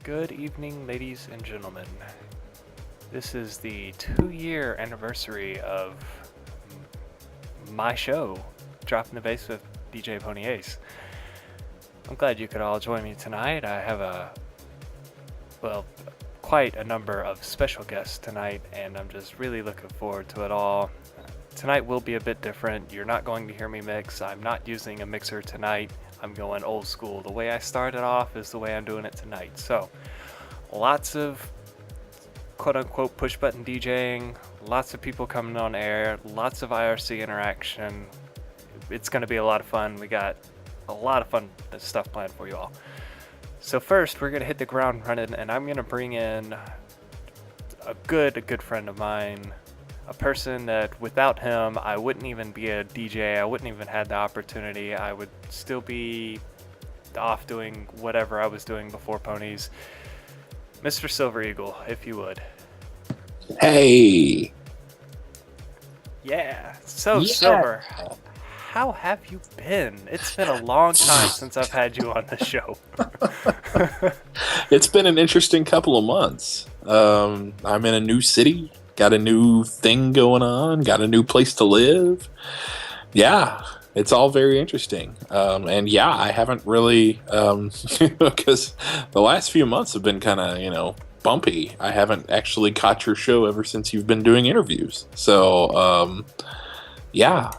Good evening, ladies and gentlemen. This is the 2-year anniversary of my show, Dropping the Bass with DJ Pony Ace. I'm glad you could all join me tonight. I have quite a number of special guests tonight, and I'm just really looking forward to it all. Tonight will be a bit different. You're not going to hear me mix. I'm not using a mixer tonight. I'm going old school. The way I started off is the way I'm doing it tonight. So, lots of quote-unquote push-button DJing, lots of people coming on air, lots of IRC interaction. It's going to be a lot of fun. We got a lot of fun stuff planned for you all. So first, we're going to hit the ground running, and I'm going to bring in a good friend of mine, a person that without him, I wouldn't even be a DJ. I wouldn't even have the opportunity. I would still be off doing whatever I was doing before Ponies. Mr. Silver Eagle, if you would. Hey. Yeah. So, Silver, how have you been? It's been a long time since I've had you on the show. It's been an interesting couple of months. I'm in a new city. Got a new thing going on, got a new place to live. Yeah, it's all very interesting. And yeah, I haven't really, because the last few months have been kind of, bumpy. I haven't actually caught your show ever since you've been doing interviews. So, yeah,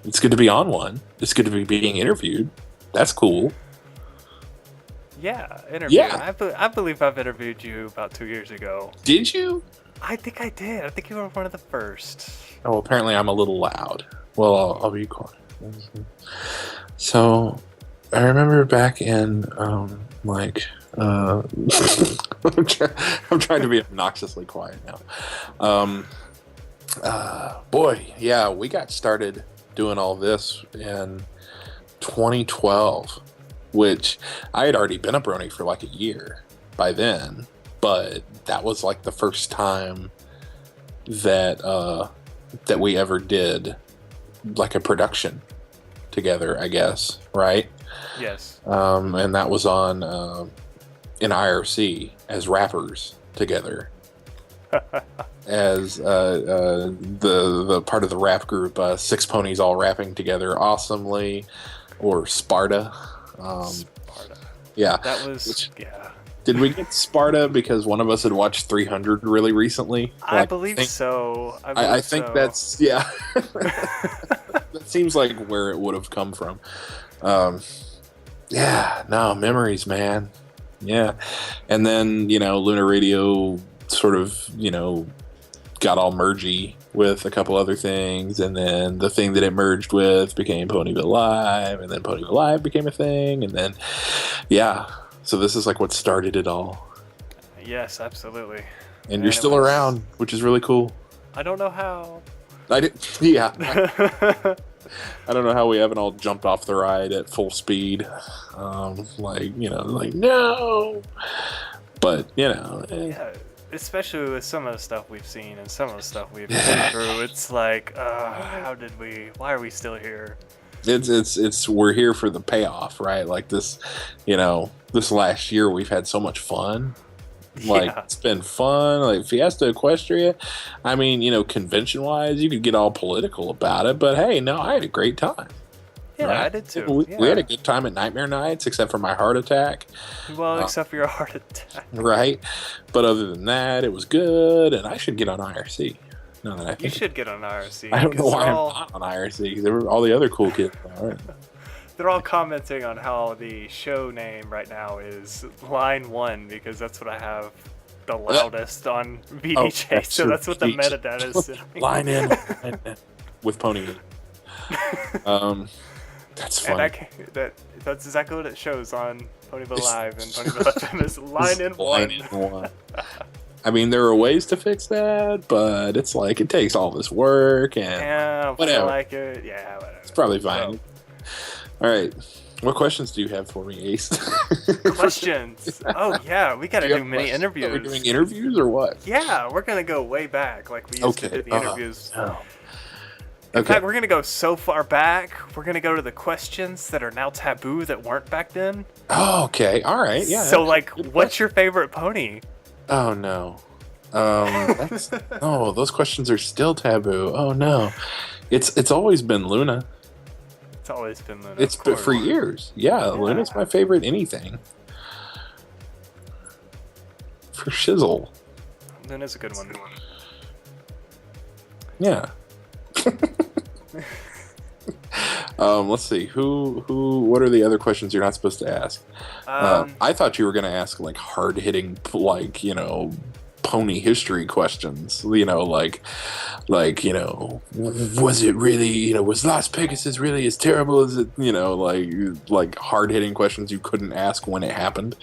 it's good to be on one. It's good to be being interviewed. That's cool. Yeah, interview. Yeah. I believe I've interviewed you about 2 years ago. Did you? I think I did. I think you were one of the first. Oh, apparently I'm a little loud. Well, I'll be quiet. So, I remember back in, I'm trying to be obnoxiously quiet now. Boy, yeah, we got started doing all this in 2012, which I had already been a brony for like a year by then. But that was like the first time that that we ever did like a production together, I guess, right? Yes. And that was on in IRC as rappers together, as the part of the rap group, Six Ponies All Rapping Together Awesomely, or Sparta. Sparta. Yeah. That was yeah. Did we get Sparta because one of us had watched 300 really recently? I believe so. I think that's, yeah. That seems like where it would have come from. Yeah, no, memories, man. Yeah. And then, Lunar Radio sort of, got all mergy with a couple other things. And then the thing that it merged with became Ponyville Live. And then Ponyville Live became a thing. And then, yeah. So this is like what started it all. Yes, absolutely. And you're still around, which is really cool. I don't know how. Yeah. I don't know how we haven't all jumped off the ride at full speed. No. But, Yeah, especially with some of the stuff we've seen and some of the stuff we've been through. It's like, why are we still here? It's we're here for the payoff, right? Like this, this last year we've had so much fun. Like, It's been fun. Like Fiesta Equestria. I mean, convention wise, you could get all political about it, but hey, no, I had a great time. Yeah, right? I did too. We had a good time at Nightmare Nights, except for my heart attack. Well, except for your heart attack. Right. But other than that, it was good, and I should get on IRC. No, that I think you should get on IRC. I don't know why I'm not on IRC, because all the other cool kids are. They're all commenting on how the show name right now is Line 1, because that's what I have the loudest on VDJ. That's so that's what the metadata is saying. Line in with Pony. That's fun. And that's exactly what it shows on Ponyville Live and Ponyville FM is Line in 1. I mean, there are ways to fix that, but it's like it takes all this work and whatever. Whatever. It's probably fine. All right, what questions do you have for me, Ace? Questions? Oh yeah, we gotta do mini interviews. Are we doing interviews or what? Yeah, we're gonna go way back, like we used to do the interviews. In fact, we're going to go so far back. We're going to go to the questions that are now taboo that weren't back then. Oh, okay. All right. Yeah. So, like, what's your favorite pony? Oh, no. Those questions are still taboo. Oh, no. It's always been Luna. It's always been Luna. It's been for years. Yeah, Luna's my favorite anything. For shizzle. Luna's a good one. Yeah. Let's see. What are the other questions you're not supposed to ask? I thought you were going to ask like hard-hitting, like, pony history questions. Like, was it really, was Las Pegasus really as terrible as it, like hard-hitting questions you couldn't ask when it happened.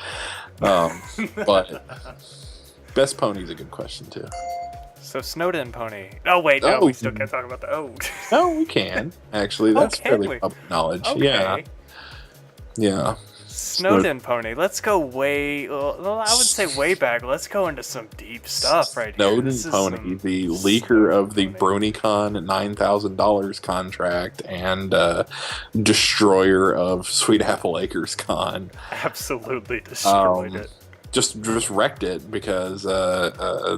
But best pony's a good question too. So Snowden pony. Oh wait, no, we still can't talk about the. Oh. No, we can actually. That's fairly public knowledge. Okay. Yeah. Snowden pony. Let's go way. Well, I would say way back. Let's go into some deep stuff right here. Snowden pony, the leaker of the BronyCon $9,000 contract and destroyer of Sweet Apple Acres Con. Absolutely destroyed it. Just wrecked it because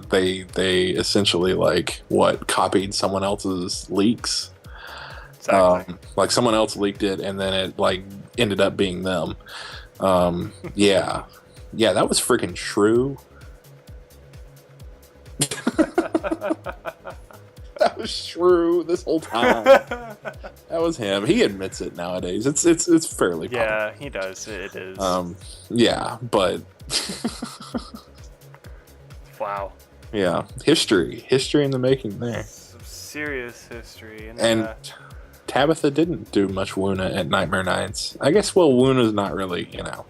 they essentially copied someone else's leaks. Exactly. Like someone else leaked it and then it ended up being them. Yeah, that was freaking true. That was true this whole time. That was him. He admits it nowadays. It's fairly public. Yeah, he does. It is. Yeah, but wow. Yeah, history in the making there. Some serious history. And Tabitha didn't do much Wuna at Nightmare Nights. I guess, Wuna's not really, Yeah.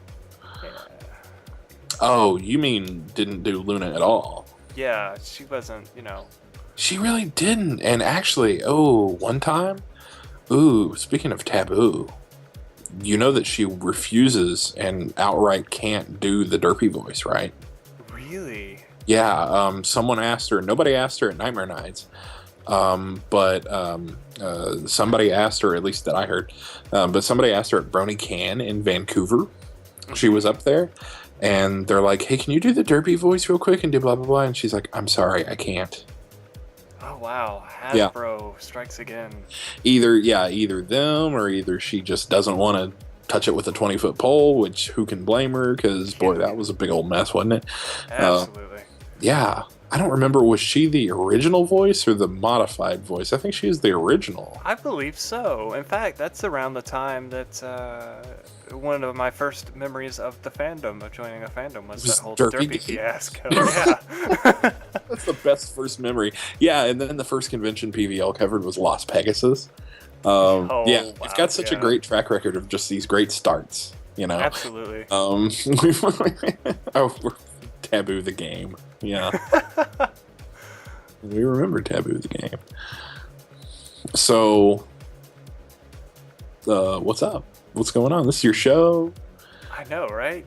Oh, you mean didn't do Luna at all? Yeah, she wasn't, She really didn't. And actually, one time, speaking of taboo, you know that she refuses and outright can't do the derpy voice, right? Really? Yeah, someone asked her. Nobody asked her at Nightmare Nights. But somebody asked her, at least that I heard, but somebody asked her at BronyCon in Vancouver. She was up there, and they're like, hey, can you do the derpy voice real quick and do blah, blah, blah? And she's like, I'm sorry, I can't. Oh, wow. Hasbro strikes again. Either them, or either she just doesn't want to touch it with a 20-foot pole, which who can blame her? Because, boy, that was a big old mess, wasn't it? Absolutely. Yeah. I don't remember, was she the original voice or the modified voice? I think she is the original. I believe so. In fact, that's around the time that one of my first memories of the fandom, of joining a fandom, was that whole derpy fiasco. Yeah. That's the best first memory. Yeah, and then the first convention PVL covered was Las Pegasus. It's got such a great track record of just these great starts, Absolutely. We're Taboo the game. Yeah. We remember Taboo the game. So, what's up? What's going on? This is your show? I know, right?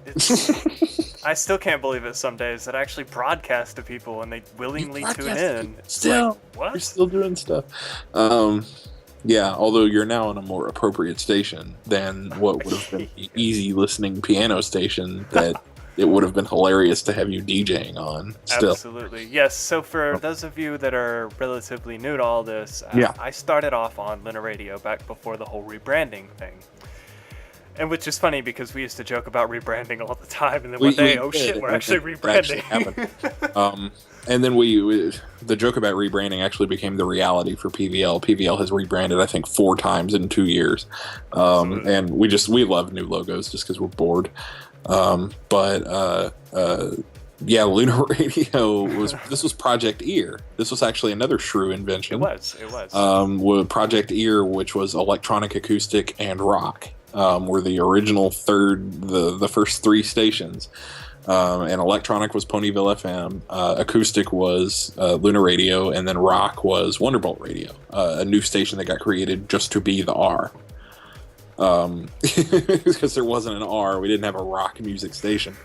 I still can't believe it some days that I actually broadcast to people and they willingly tune in. Still, what? You're still doing stuff. Yeah, although you're now on a more appropriate station than what would have been the easy listening piano station that it would have been hilarious to have you DJing on. Still. Absolutely. Yes, so for those of you that are relatively new to all this, I started off on Luna Radio back before the whole rebranding thing. And which is funny because we used to joke about rebranding all the time, and then one day, we're actually rebranding. And then the joke about rebranding actually became the reality for PVL. PVL has rebranded, I think, 4 times in 2 years. And we love new logos just because we're bored. Yeah, Luna Radio this was Project Ear. This was actually another shrew invention. It was. Project Ear, which was electronic, acoustic, and rock, were the original the first 3 stations. And electronic was Ponyville FM, acoustic was Luna Radio, and then rock was Wonderbolt Radio, a new station that got created just to be the R. Because there wasn't an R, we didn't have a rock music station,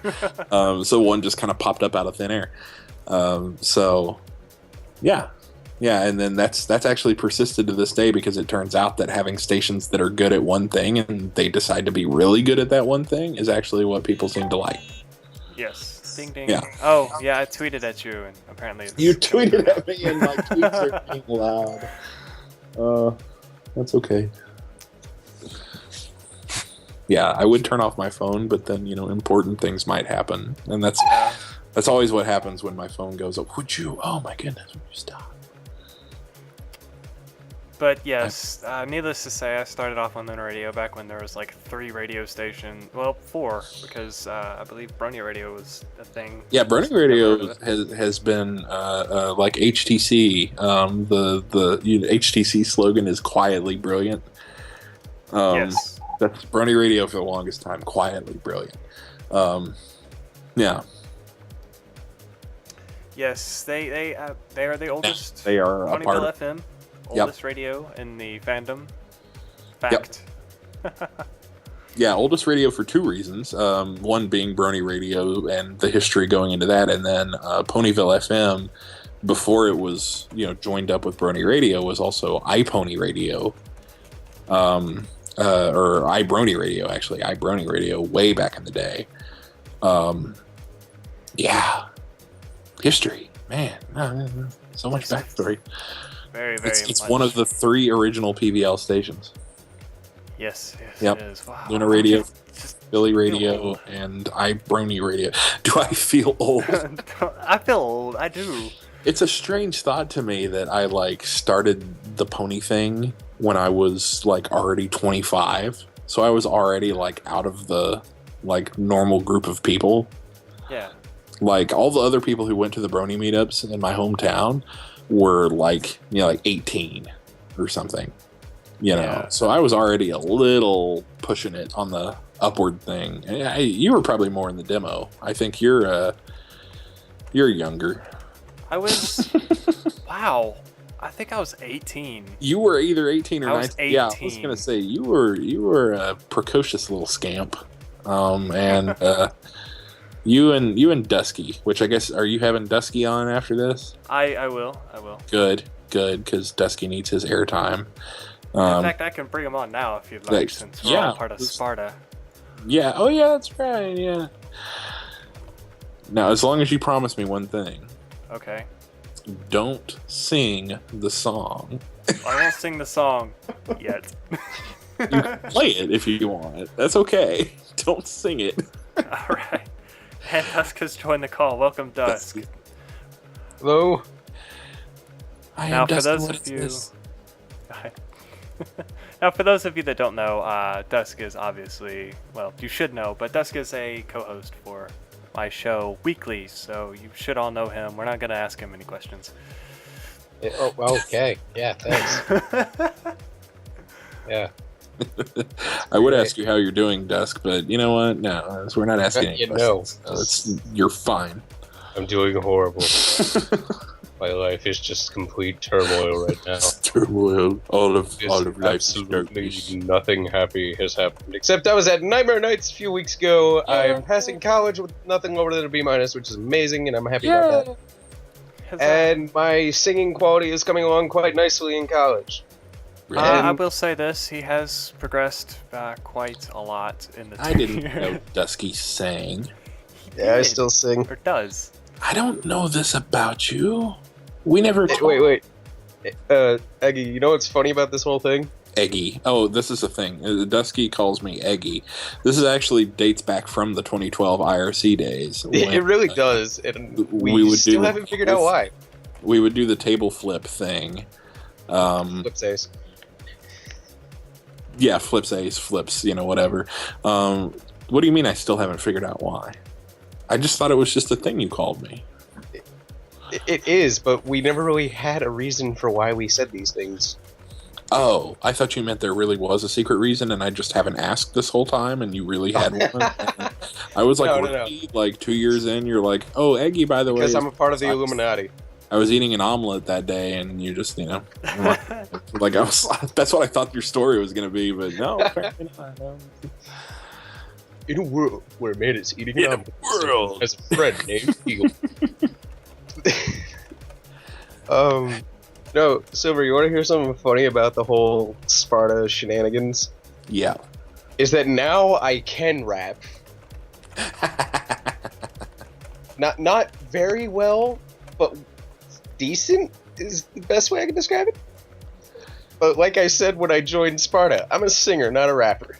so one just kind of popped up out of thin air. So yeah, Yeah, and then that's actually persisted to this day because it turns out that having stations that are good at one thing and they decide to be really good at that one thing is actually what people seem to like. Yes. Ding ding. Yeah. Oh, yeah, I tweeted at you, and apparently it's You coming tweeted through at me and my tweets are being loud. That's okay. Yeah, I would turn off my phone, but then, important things might happen. And that's always what happens when my phone goes up. Would you? Oh my goodness, would you stop? But yes, needless to say, I started off on Lunar Radio back when there was like 3 radio stations. Well, 4, because I believe Bronya Radio was a thing. Yeah, Brony Radio has been like HTC. The HTC slogan is quietly brilliant. Yes. That's Brony Radio for the longest time. Quietly brilliant. Yeah. Yes, they are the oldest. They are a part Ponyville of FM, oldest radio in the fandom. Fact. Yep. Yeah, oldest radio for 2 reasons. One being Brony Radio and the history going into that, and then Ponyville FM, before it was joined up with Brony Radio, was also iPony Radio, or iBrony Radio actually, iBrony Radio way back in the day. Yeah, history, man, so much backstory. Very, very. It's much. one of the 3 original PBL stations. Yes, Yep. it is. Wow. Lunar Radio, Just Billy Radio, and iBrony Radio. Do I feel old? I feel old. I do. It's a strange thought to me that I started the pony thing when I was already 25. So I was already out of the normal group of people. Yeah. All the other people who went to the Brony meetups in my hometown were 18 or something. Yeah. So I was already a little pushing it on the upward thing. You were probably more in the demo. I think you're younger. I was. Wow. I think I was 18. You were either 18 or 19. I was 18. Yeah, I was gonna say you were a precocious little scamp. And you and Dusky, which I guess, are you having Dusky on after this? I will. Good, because Dusky needs his airtime. In fact, I can bring him on now if you'd like, since we're all part of Sparta. Yeah. Oh, yeah, that's right. Yeah. Now, as long as you promise me one thing. Okay. Don't sing the song. I won't sing the song yet. You can play it if you want. That's okay. Don't sing it. All right. And Dusk has joined the call. Welcome, Dusk. Hello. Now, for those of you. Now, for those of you that don't know, Dusk is obviously, well, you should know, but Dusk is a co-host for my show weekly, so you should all know him. We're not going to ask him any questions. Oh, okay. Yeah, thanks. Yeah. I would ask you how you're doing, Dusk, but you know what? No, we're not asking any questions. You're fine. I'm doing horrible. My life is just complete turmoil right now. Turmoil. All of life. Absolutely nothing happy has happened. Except I was at Nightmare Nights a few weeks ago. I'm passing college with nothing lower than a B-, which is amazing, and I'm happy about that. And my singing quality is coming along quite nicely in college. I will say this: he has progressed quite a lot in the. I didn't know Dusky sang. Yeah, I still sing. Or does. I don't know this about you. We never. Wait. Eggy, you know what's funny about this whole thing? Eggy. Oh, this is a thing. Dusky calls me Eggy. This is actually dates back from the 2012 IRC days. It really does, and we still haven't figured out why. We would do the table flip thing. Flips ace. Yeah, flips ace, flips, whatever. What do you mean I still haven't figured out why? I just thought it was just a thing you called me. It is, but we never really had a reason for why we said these things. Oh, I thought you meant there really was a secret reason, and I just haven't asked this whole time, and you really had one. I was like 2 years in, you're like, oh, Eggy, by the way. Because I'm a part of the Illuminati. I was eating an omelet that day, and you just, like I was. That's what I thought your story was going to be, but no, apparently not. No. In a world where man is eating an omelet, has a friend named Eagle. No, Silver, you want to hear something funny about the whole Sparta shenanigans? Yeah. Is that now I can rap. Not very well, but decent is the best way I can describe it. But like I said when I joined Sparta, I'm a singer, not a rapper.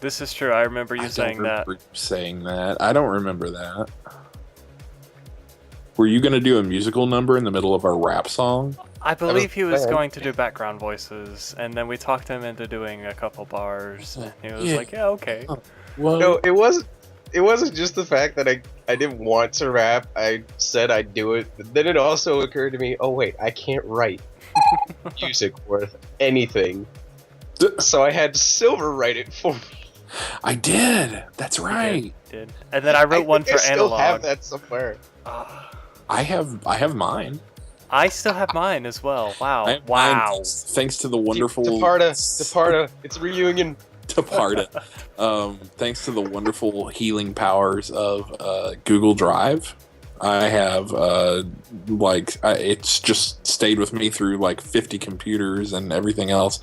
This is true. I remember you saying that. Saying that. I don't remember that. Were you going to do a musical number in the middle of our rap song? I believe he was going to do background voices, and then we talked him into doing a couple bars, and he was like, yeah, okay. Well, No, it wasn't just the fact that I didn't want to rap. I said I'd do it. But then it also occurred to me, oh wait, I can't write music worth anything. So I had Silver write it for me. I did. That's right. Did. And then I wrote one for I still analog. have that somewhere. I have mine. I still have mine as well. Wow. I have Wow. mine thanks to the wonderful Departa, it's reunion. Departa. Thanks to the wonderful healing powers of Google Drive. I have it's just stayed with me through like 50 computers and everything else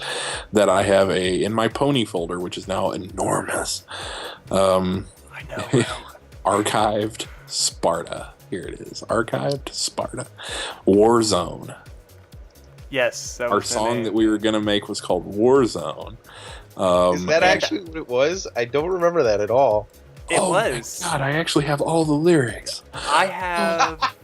that I have in my Pony folder, which is now enormous. I know. Archived Sparta. Here it is. Archived Sparta. Warzone. Yes. That Our was the song name. that we were going to make was called Warzone. Is that actually what it was? I don't remember that at all. It oh was. My God, I actually have all the lyrics. I have.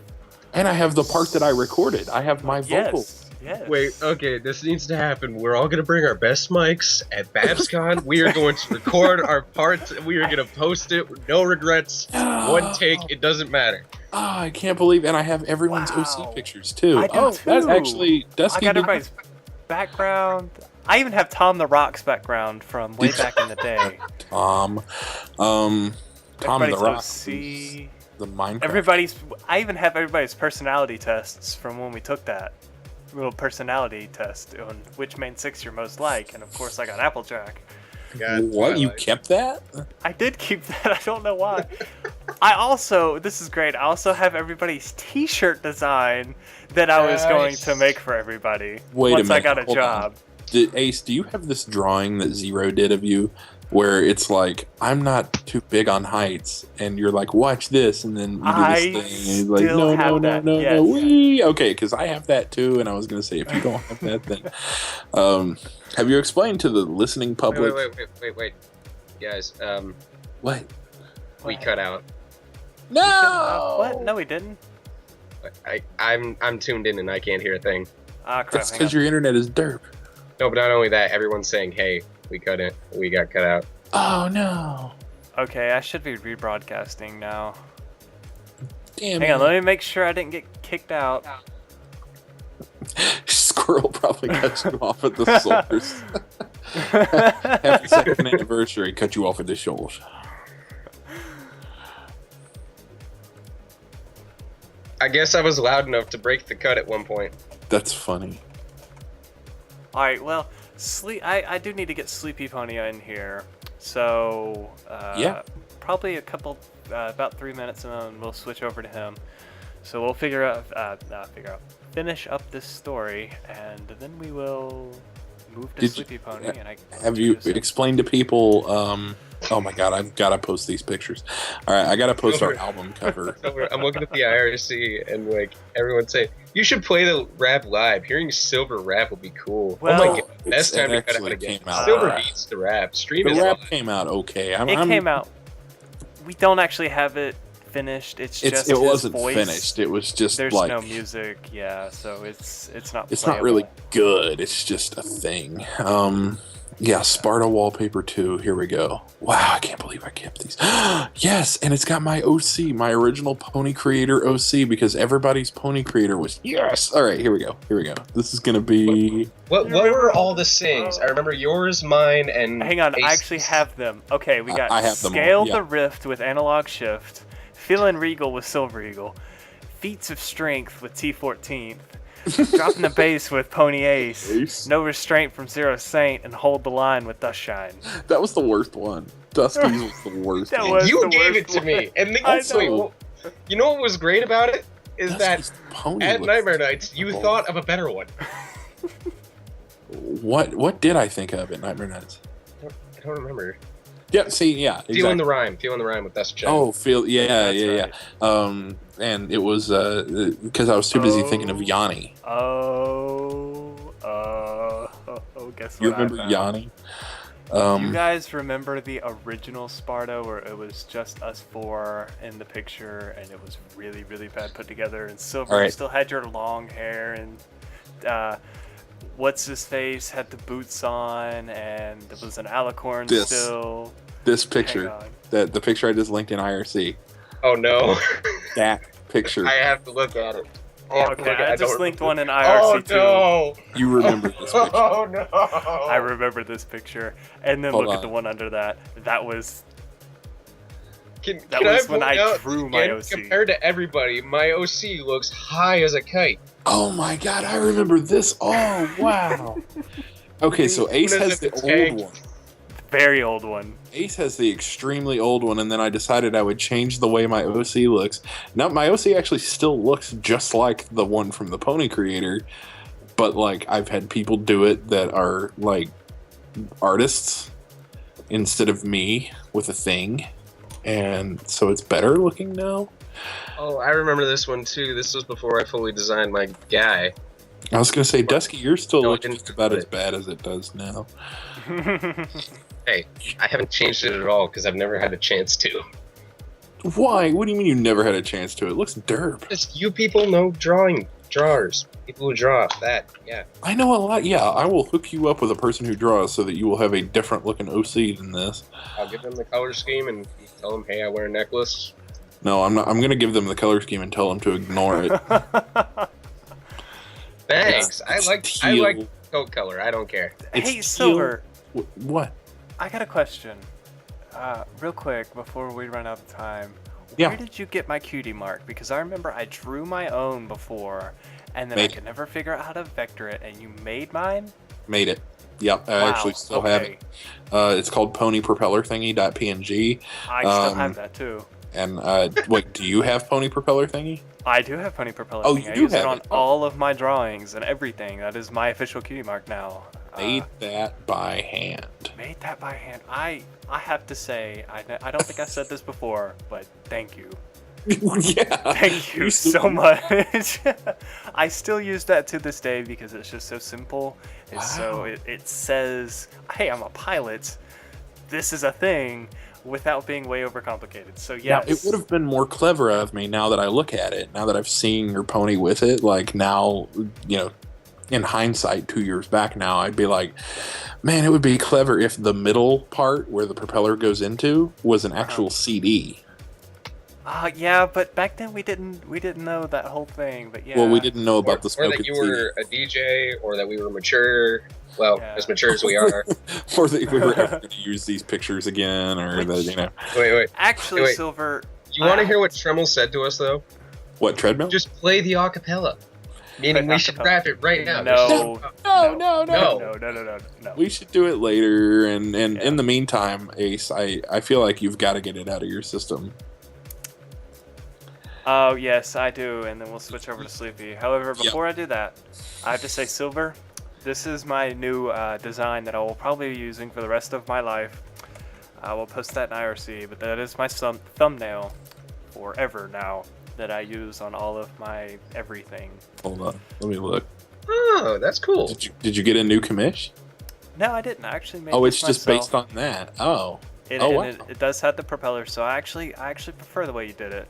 And I have the part that I recorded. I have my vocal. Yes. Wait, okay, this needs to happen. We're all gonna bring our best mics at BabsCon. We are going to record our parts. We are gonna post it. No regrets. One take. It doesn't matter. Oh, I can't believe, and I have everyone's Wow. OC pictures too. I do oh, too. That's actually I Dusky. got everybody's background. I even have Tom the Rock's background from way back in the day. Tom the Everybody's Rock. OC. The Minecraft. I even have everybody's personality tests from when we took that little personality test on which main six you're most like, and of course I got Applejack. What? You kept that? I did keep that. I don't know why. This is great. I also have everybody's T-shirt design that I was going to make for everybody Wait once a minute. I got a Hold job. on. Ace, do you have this drawing that Zero did of you where it's like, I'm not too big on heights, and you're like, watch this, and then you do this I thing, and he's like, still no, have that, no, yes. no, wee. Okay, because I have that too, and I was going to say, if you don't have that, then... have you explained to the listening public... Wait. Guys, What? we cut out. No! What? No, we didn't. I'm tuned in and I can't hear a thing. Ah, crap. That's hang because on. your internet is derp. No, but not only that, everyone's saying, "Hey, we got cut out." Oh, no. Okay, I should be rebroadcasting now. Damn Hang on, it. let me make sure I didn't get kicked out. Squirrel probably cut you off at the source. Happy second anniversary, cut you off at the shoulders. I guess I was loud enough to break the cut at one point. That's funny. Alright, well, I do need to get Sleepy Pony in here. So, Yeah. probably about 3 minutes, and then we'll switch over to him. So we'll finish up this story, and then we will move to Sleepy Pony. Have you explained to people? Oh my God, I've got to post these pictures. All right, I got to post our album cover. I'm looking at the IRC and like everyone's saying, "You should play the rap live. Hearing Silver rap will be cool." Well, oh my God, best time to cut actually out again. came out Silver alright. beats the rap. Stream The is rap live. came out okay. It came out. We don't actually have it finished. It It his wasn't voice. finished. It was just There's like no music, yeah. So it's not. it's not really good. It's just a thing. Yeah, Sparta Wallpaper 2. Here we go. Wow, I can't believe I kept these. Yes, and it's got my OC, my original Pony Creator OC, because everybody's Pony Creator was yes. All right, here we go. This is gonna be. What were all the sings? I remember yours, mine, and. Hang on, I Ace's. actually have them. Okay, we got I have them all, Scale yeah. the Rift with Analog Shift, Feeling Regal with Silver Eagle, Feats of Strength with T14, Dropping the Bass with Pony Ace, No Restraint from Zero Saint, and Hold the Line with Dust Shine. That was the worst one. Dusty's was the worst. That one. was You the gave worst it to one. me, and I wait, know. you know what was great about it? is Dusty's that pony at looks Nightmare Nights you terrible. thought of a better one. What did I think of at Nightmare Nights? I don't remember. Yeah, see, yeah, exactly. Feeling the rhyme with Dust Chen. Oh, yeah, That's yeah, right. yeah. And it was because I was too busy thinking of Yanni. Guess what You remember I found? Yanni? You guys remember the original Sparta where it was just us four in the picture and it was really, really bad put together, and Silver, All you right. still had your long hair, and what's his face had the boots on, and there was an alicorn This still. This Hang picture, on. the picture I just linked in IRC, Oh no. that picture, I have to look at it. Okay, I just linked one in IRC Oh too. no. you remember this picture? Oh no. I remember this picture, and then Hold look at on. the one under that. That was Can was when I point out drew my again, OC. Compared to everybody, my OC looks high as a kite. Oh my god, I remember this. Oh wow. Okay, so Ace As has if the it's old tanked. one. very old one. Ace has the extremely old one, and then I decided I would change the way my OC looks. Now my OC actually still looks just like the one from the Pony Creator, but like I've had people do it that are like artists instead of me with a thing, and so it's better looking now. Oh, I remember this one too. This was before I fully designed my guy. I was gonna say, Dusky, yours still No, I looks didn't just about put as it. bad as it does now. Hey, I haven't changed it at all because I've never had a chance to. Why? What do you mean you never had a chance to? It looks derp. Just you people know drawers. People who draw that, yeah. I know a lot. Yeah, I will hook you up with a person who draws so that you will have a different looking OC than this. I'll give them the color scheme and tell them, hey, I wear a necklace. No, I'm not. I'm gonna give them the color scheme and tell them to ignore it. Thanks. I It's like teal. coat color. I don't care. It's Hey, teal. Silver, What? I got a question. Real quick, before we run out of time. Yeah. Where did you get my cutie mark? Because I remember I drew my own before, and then Made I could never figure out how to vector it, and you made mine? Made it. Yep, I Wow, actually still have okay. it. It's called Pony Propeller Thingy.png. I still Um, have that too. And wait, do you have Pony Propeller Thingy? I do have Pony Propeller. Oh, Thing. you I do use have it on it. Oh. all of my drawings and everything. That is my official cutie mark now. Made that by hand. Made that by hand. I have to say, I don't think I said this before, but thank you. Yeah. Thank you so much. I still use that to this day because it's just so simple. It's so Wow. it says, hey, I'm a pilot. This is a thing without being way overcomplicated. So Now, yes. it would have been more clever of me now that I look at it, now that I've seen your pony with it. Like now, you know, in hindsight, 2 years back now, I'd be like, man, it would be clever if the middle part where the propeller goes into was an actual CD. Yeah, but back then we didn't know that whole thing. But yeah. Well, we didn't know Or, about the or smoke that and you CD. were a DJ, or that we were mature. Well, Yeah. as mature as we are. Or that we were ever going to use these pictures again, or that, you know. Wait. Actually, Wait. Silver. You want to hear what Tremel said to us, though? What, treadmill? Just play the acapella. Meaning Play we should acapella. rap it right now. No. No. No. We should do it later, and Yeah. in the meantime, Ace, I feel like you've got to get it out of your system. Oh yes, I do, and then we'll switch over to Sleepy. However, before I do that, I have to say, Silver, this is my new design that I will probably be using for the rest of my life. I will post that in IRC, but that is my thumbnail forever now that I use on all of my everything. Hold on, let me look. Oh, that's cool. Did you get a new commish? No, I didn't. I actually made Oh, this it's just myself. based on that. Oh, It, oh, and wow. it does have the propeller, so I actually prefer the way you did it.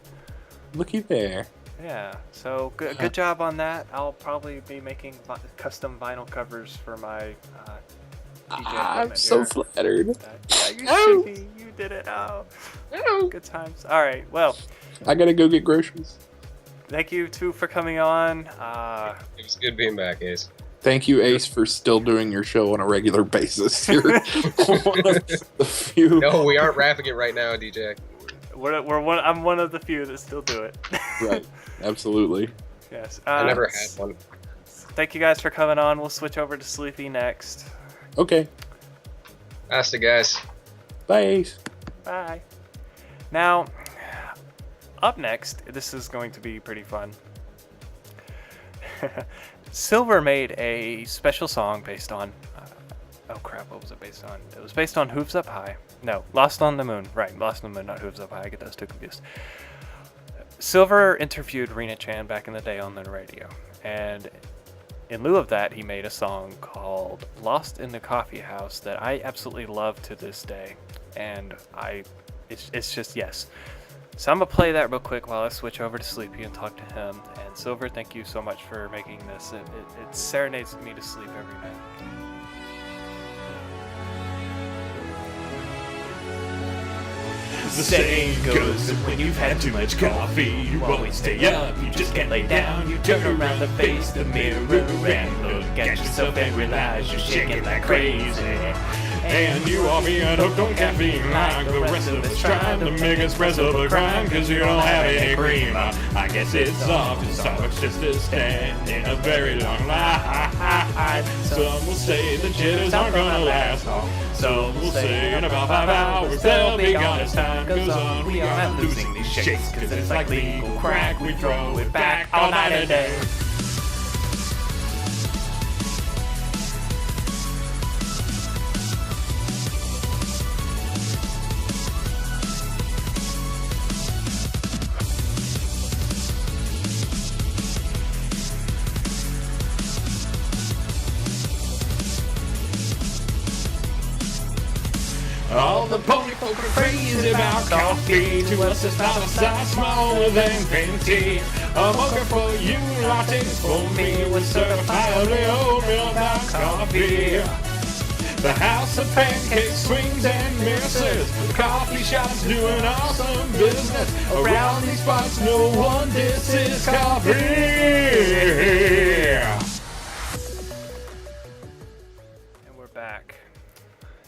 Looky there. Yeah, so good job on that. I'll probably be making custom vinyl covers for my DJ I'm equipment so here. flattered. Yeah, you Oh. should be. You did it. Oh, good times. All right. Well, I gotta go get groceries. thank you too for coming on. It was good being back, Ace. Thank you, Ace, for still doing your show on a regular basis. You're one of the few. No, we aren't rapping it right now, DJ. we're one. I'm one of the few that still do it. Right, absolutely. Yes. I never had one. Thank you guys for coming on. We'll switch over to Sleepy next. Okay, Asta, guys. bye, Ace. Bye. Now, up next, this is going to be pretty fun. Silver made a special song based on. Oh crap! What was it based on? It was based on Hooves Up High. No, Lost on the Moon. Right, Lost on the Moon, not Hooves Up High. I get those two confused. Silver interviewed Rena Chan back in the day on the radio, and in lieu of that, he made a song called "Lost in the Coffee House" that I absolutely love to this day, and it's just yes. So I'm gonna play that real quick while I switch over to Sleepy and talk to him. And Silver, thank you so much for making this. It serenades me to sleep every night. The saying goes that when you've had too much coffee, you always stay up, you just can't lay down. You turn around to face the mirror and look at yourself and realize you're shaking like crazy. And you are being hooked on caffeine like the rest of us, trying to make espresso the crime cause you don't have any cream. I guess it's off to Starbucks just to stand in a very long line. Some will say the jitters aren't gonna last long. Some will say in about 5 hours they'll be gone as time goes on. We are not losing these shakes cause it's like legal crack. We throw it back all night and day. All the pony folk are crazy about coffee. To us it's not a size smaller than Venti. A mocha for you, lattes for me. With certifiably oatmeal about coffee. The house of pancakes, swings and misses. The coffee shop's doing awesome business. Around these spots no one disses coffee. And we're back.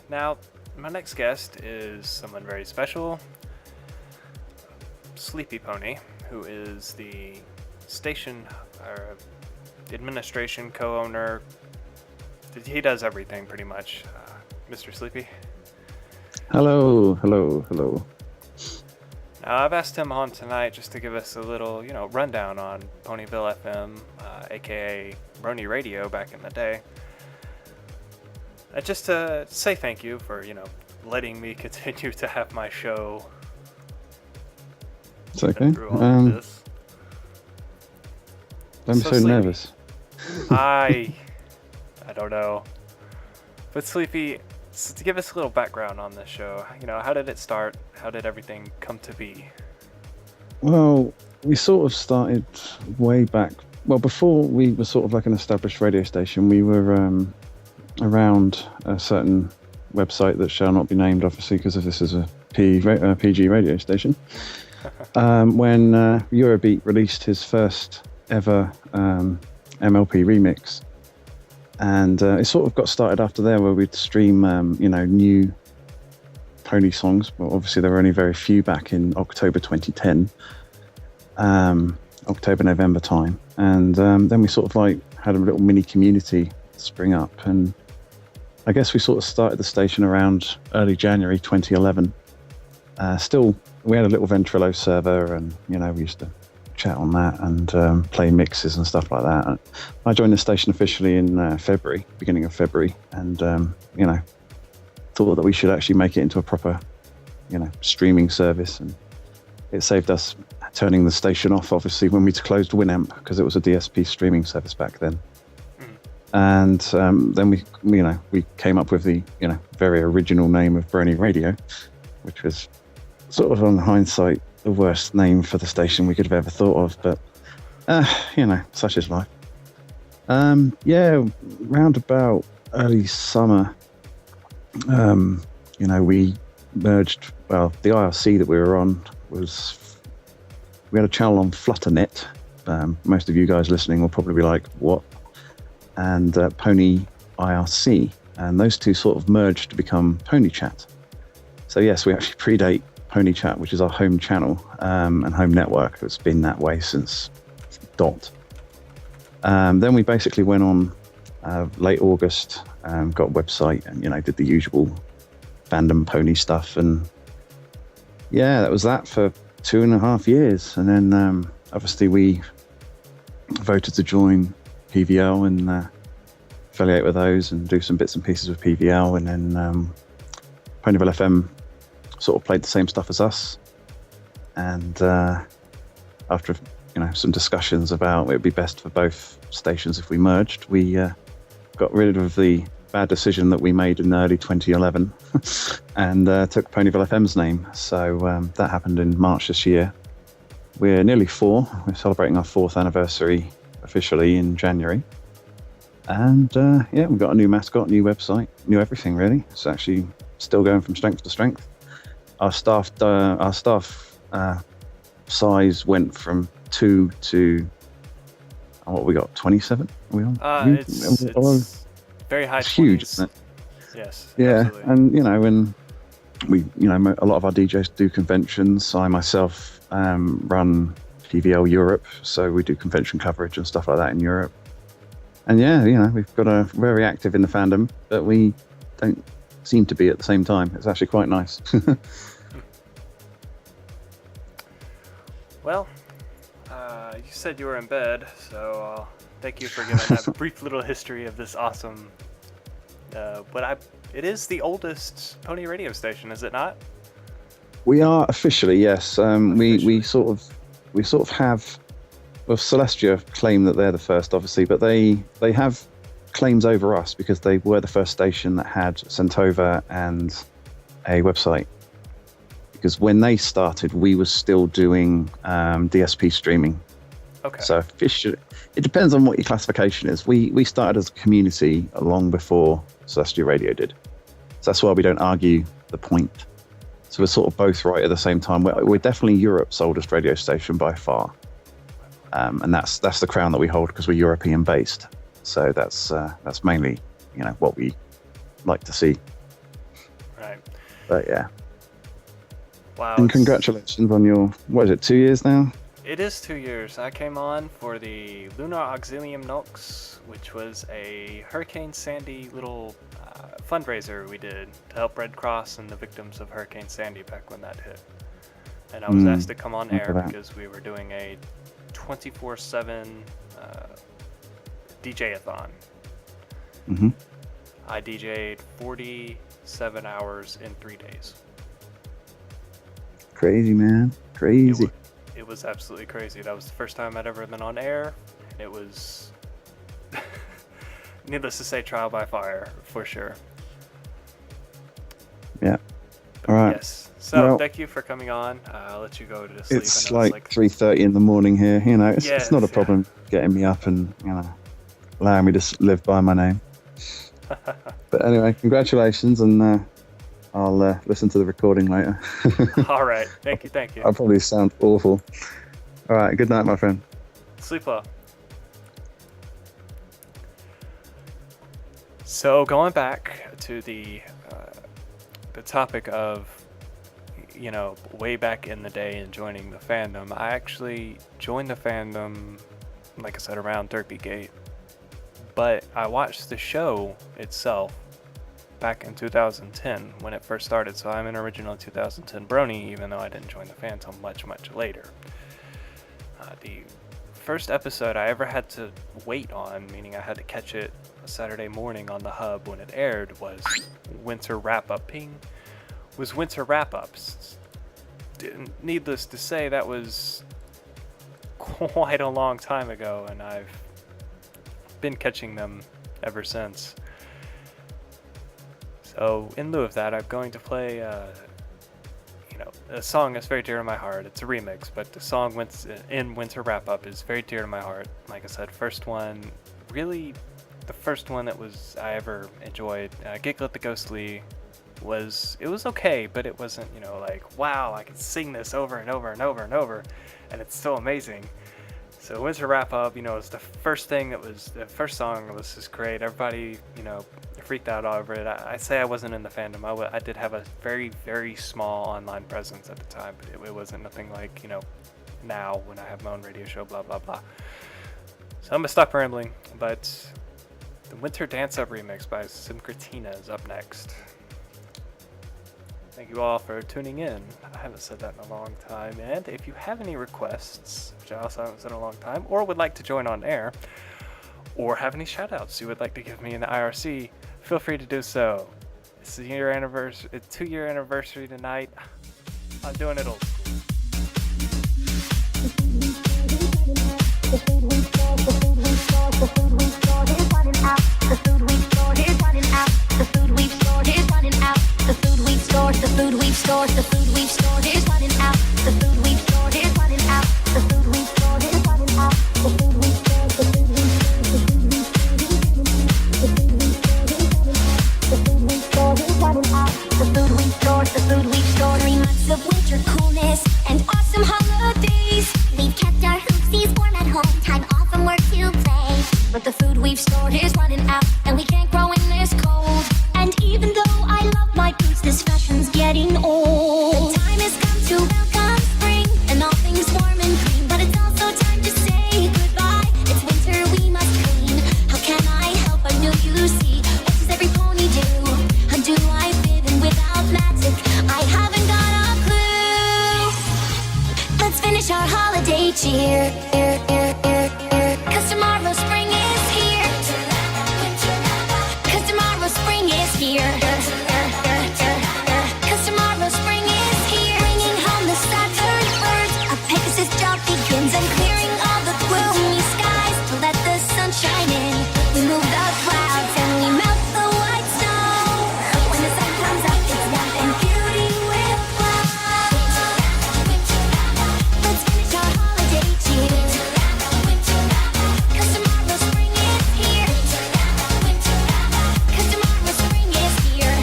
Now, my next guest is someone very special, Sleepy Pony, who is the station administration co-owner. He does everything pretty much. Mr. Sleepy. Hello. Now, I've asked him on tonight just to give us a little, rundown on Ponyville FM, aka Brony Radio back in the day. Just to say thank you for, letting me continue to have my show. It's okay. Through all of this. Don't be so Sleepy. nervous. I don't know. But Sleepy, to give us a little background on this show, how did it start? How did everything come to be? Well, we sort of started way back. Well, before we were sort of like an established radio station, we were around a certain website that shall not be named, obviously, because this is a PG radio station. When Eurobeat released his first ever MLP remix, and it sort of got started after there, where we'd stream, new Pony songs. Well, obviously there were only very few back in October 2010, October-November time, and then we sort of like had a little mini community spring up, and I guess we sort of started the station around early January 2011. Still, we had a little Ventrilo server, and we used to chat on that and play mixes and stuff like that. And I joined the station officially in beginning of February, and thought that we should actually make it into a proper, streaming service. And it saved us turning the station off, obviously, when we closed Winamp, because it was a DSP streaming service back then. And then we came up with the very original name of Brony Radio, which was sort of on hindsight the worst name for the station we could have ever thought of, but such is life. Round about early summer, we merged. Well, the IRC that we were on we had a channel on Flutternet. Most of you guys listening will probably be like, what? And Pony IRC, and those two sort of merged to become Pony Chat. So yes, we actually predate Pony Chat, which is our home channel and home network. It's been that way since dot. Then we basically went on late August, got a website, and did the usual fandom pony stuff, and that was that for 2.5 years. And then obviously we voted to join PVL and affiliate with those and do some bits and pieces with PVL. And then Ponyville FM sort of played the same stuff as us. And after some discussions about it would be best for both stations if we merged, we got rid of the bad decision that we made in early 2011 and took Ponyville FM's name. So that happened in March this year. We're nearly 4. We're celebrating our 4th anniversary officially in January. And we've got a new mascot, new website, new everything really. It's actually still going from strength to strength. Our staff size went from 2 to what we got, 27? Are we on? It's very high. It's huge, isn't it? Yes. Yeah, absolutely. and when we, a lot of our DJs do conventions. I myself run PVL Europe, so we do convention coverage and stuff like that in Europe. And we've got a very active in the fandom, but we don't seem to be at the same time. It's actually quite nice. Well, you said you were in bed, so thank you for giving that brief little history of this awesome. It is the oldest pony radio station, is it not? We are officially, yes. We sort of have. Well, Celestia claim that they're the first, obviously, but they have claims over us because they were the first station that had Centova and a website. Because when they started, we were still doing DSP streaming. Okay. So officially, it depends on what your classification is. We started as a community long before Celestia Radio did. So that's why we don't argue the point. So we're sort of both right at the same time. We're definitely Europe's oldest radio station by far. And that's the crown that we hold because we're European based. So that's mainly what we like to see. Right. But yeah. Wow. And congratulations on your 2 years now? It is 2 years. I came on for the Lunar Auxilium Nox, which was a Hurricane Sandy little fundraiser we did to help Red Cross and the victims of Hurricane Sandy back when that hit. And I was asked to come on air because we were doing a 24/7 DJ-a-thon. Mm-hmm. I DJ'd 47 hours in 3 days. Crazy, man. Crazy. It was absolutely crazy. That was the first time I'd ever been on air. And it was, needless to say, trial by fire, for sure. Yeah. But all right. Yes. So, well, thank you for coming on. I'll let you go to sleep. It's like 3:30 in the morning here. It's not a problem getting me up and, allowing me to live by my name. But anyway, congratulations, and I'll listen to the recording later. All right. Thank you. I'll probably sound awful. All right. Good night, my friend. Sleep well. So going back to the topic of, way back in the day and joining the fandom, I actually joined the fandom, like I said, around Derpygate. But I watched the show itself back in 2010 when it first started, so I'm an original 2010 Brony, even though I didn't join the fan until much, much later. The first episode I ever had to wait on, meaning I had to catch it a Saturday morning on the hub when it aired, was Winter Wrap-Up. Was Winter Wrap-Ups. Needless to say, that was quite a long time ago, and I've been catching them ever since. So in lieu of that, I'm going to play a song that's very dear to my heart. It's a remix, but the song in Winter Wrap-Up is very dear to my heart. Like I said, really the first one that I ever enjoyed. Giglet the Ghostly was okay, but it wasn't, like, wow, I can sing this over and over and over and over, and it's so amazing. So Winter Wrap-Up, is the first song that was just great. Everybody, freaked out over it. I say I wasn't in the fandom. I did have a very, very small online presence at the time, but it wasn't nothing like, now when I have my own radio show, blah, blah, blah. So I'm going to stop rambling, but the Winter Dance-Up remix by Simkratina is up next. Thank you all for tuning in. I haven't said that in a long time, and if you have any requests, which I also haven't said in a long time, or would like to join on air, or have any shoutouts you would like to give me in the IRC, feel free to do so. It's the year anniversary, it's 2-year anniversary tonight. I'm doing it old school. The food we store, the food we store, the food we store is running out. The food we store is running out. The food we store is running out. The food we store, the food we store, the food we store is running out. The food we store is running out. The food we store is running out. The food we store, the food we store, the food we store is running out. The food we store is running out. The food we store, the food we store. 3 months of winter coolness and awesome holidays. We've kept our hoopsies warm at home, time off from work to play. But the food we've stored is running out, and we can't grow in this cold. And even though I love my boots, this fashion's getting old. The time has come to welcome spring, and all things warm and green. But it's also time to say goodbye. It's winter, we must clean. How can I help? I'm new, you see. What does every pony do? How do I fit in without magic? I haven't got a clue. Let's finish our holiday cheer. 'Cause tomorrow spring is here. 'Cause tomorrow spring is here. 'Cause tomorrow spring is here. Bringing home the Saturn birds. A Pegasus job begins and clearing all the gloomy skies to let the sun shine in. We move the clouds and we melt the white snow. When the sun comes up, it's warmth and beauty will fly. Let's finish our holiday cheer. 'Cause tomorrow spring is here. 'Cause tomorrow spring is here.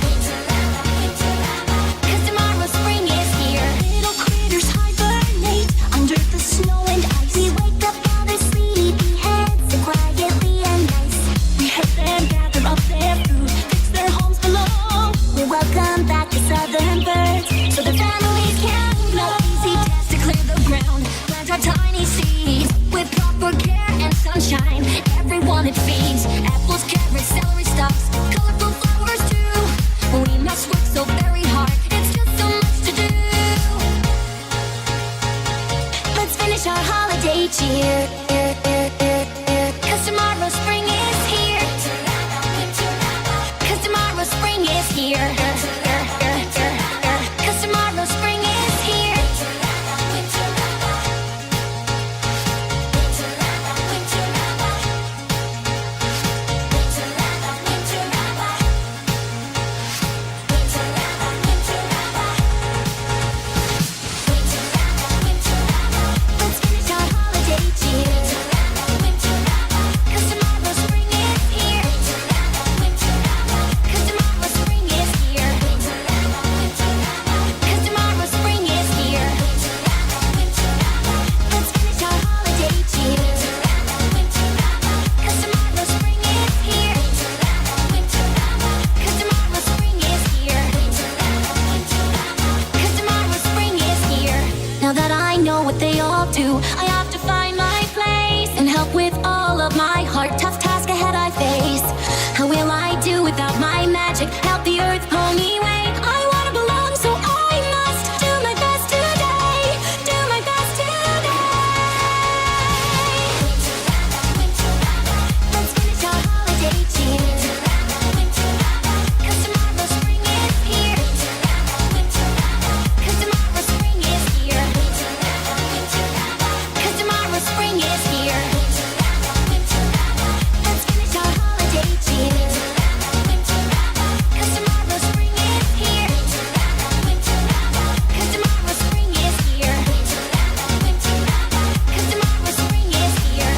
'Cause tomorrow spring is here. Little critters hibernate under the snow and ice. We wake up all their sleepy heads so quietly and nice. We help them gather up their food, fix their homes below. We welcome back the southern birds so their families can grow. Easy task to clear the ground, plant our tiny seeds with proper care and sunshine. Everyone it feeds. Apples, carrots, celery stalks, colorful flowers too. We must work so very hard. It's just so much to do. Let's finish our holiday cheer. 'Cause tomorrow spring is here. 'Cause tomorrow spring is here. 'Cause tomorrow spring is here. Let's finish our holiday cheer. 'Cause tomorrow spring is here. 'Cause tomorrow spring is here. 'Cause tomorrow spring is here. Let's finish our holiday cheer. 'Cause tomorrow spring is here. 'Cause tomorrow spring is here. 'Cause tomorrow spring is here. Now that I know what they all do, I have to find my place and help with all of my heart. Tough task ahead I face. How will I do without my magic? Help the earth pull me away. I wanna belong, so I must do my best today. Do my best today. Let's finish our holiday cheer. 'Cause tomorrow spring is here. 'Cause tomorrow spring is here. 'Cause tomorrow spring is here. Let's finish our holiday cheer. 'Cause tomorrow spring is here. 'Cause tomorrow spring is here. 'Cause tomorrow spring is here.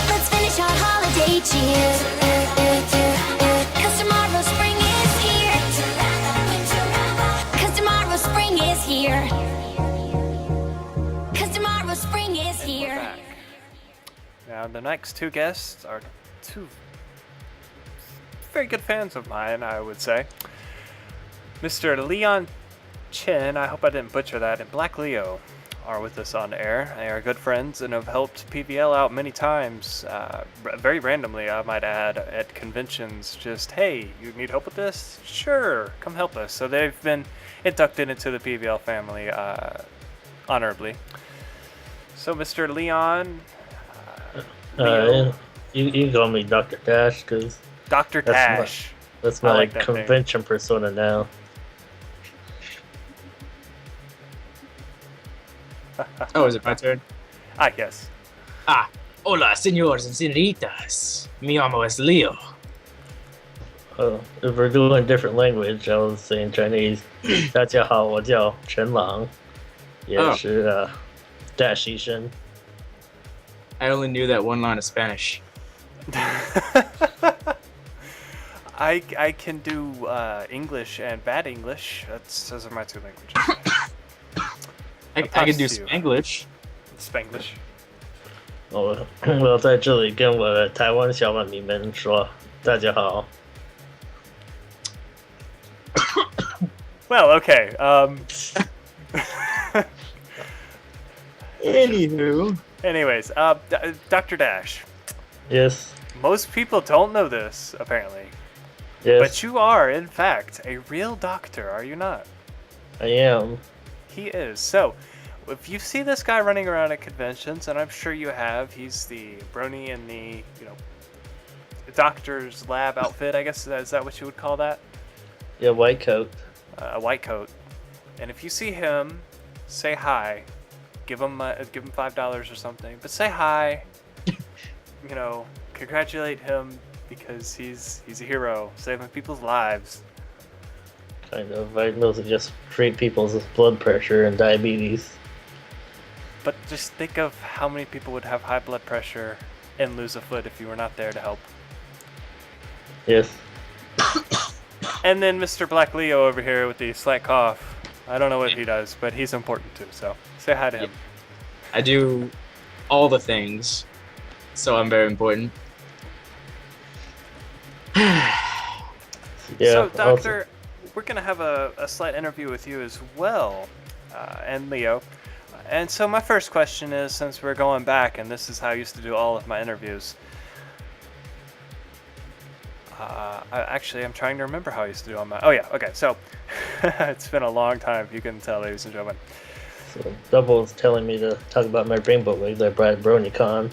Let's finish our holiday cheer. 'Cause tomorrow spring is here. 'Cause tomorrow spring is here. 'Cause tomorrow spring is here. Back. Now, the next two guests are two very good fans of mine, I would say. Mr. Leon Chin, I hope I didn't butcher that, and Black Leo are with us on air. They are good friends and have helped PVL out many times, very randomly, I might add, at conventions. Just, hey, you need help with this? Sure, come help us. So they've been inducted into the PVL family honorably. So, Mr. Leon, Leo. You can call me Dr. Dash because Dr. Tash. that's I my like that name. convention persona now. Oh, is it my turn? Ah, yes. Hola, senores and senoritas. Mi amo es Leo. If we're doing a different language, I was saying Chinese. 大家好，我叫陈郎，也是Dash医生。 I only knew that one line of Spanish. I can do English and bad English. Those are my two languages. I can do Spanglish. Spanglish. 我在这里跟我的台湾小网民们说，大家好。 Well, okay. Anywho. Anyways, Dr. Dash. Yes. Most people don't know this, apparently. Yes. But you are, in fact, a real doctor, are you not? I am. He is. So, if you see this guy running around at conventions, and I'm sure you have, he's the brony in the, doctor's lab outfit, I guess. Is that what you would call that? Yeah, white coat. A white coat. And if you see him, say hi. Give him $5 or something. But say hi. Congratulate him because he's a hero, saving people's lives. Kind of. I mostly just treat people's blood pressure and diabetes. But just think of how many people would have high blood pressure and lose a foot if you were not there to help. Yes. And then Mr. Black Leo over here with the slight cough. I don't know what he does, but he's important too, so say hi to him. I do all the things, so I'm very important. Yeah. So, Doctor, we're going to have a slight interview with you as well, and Leo. And so my first question is, since we're going back, and this is how I used to do all of my interviews, I'm trying to remember how I used to do all my... Oh, yeah, okay, so it's been a long time, you can tell, ladies and gentlemen. So Double's telling me to talk about my rainbow wig that I brought at BronyCon.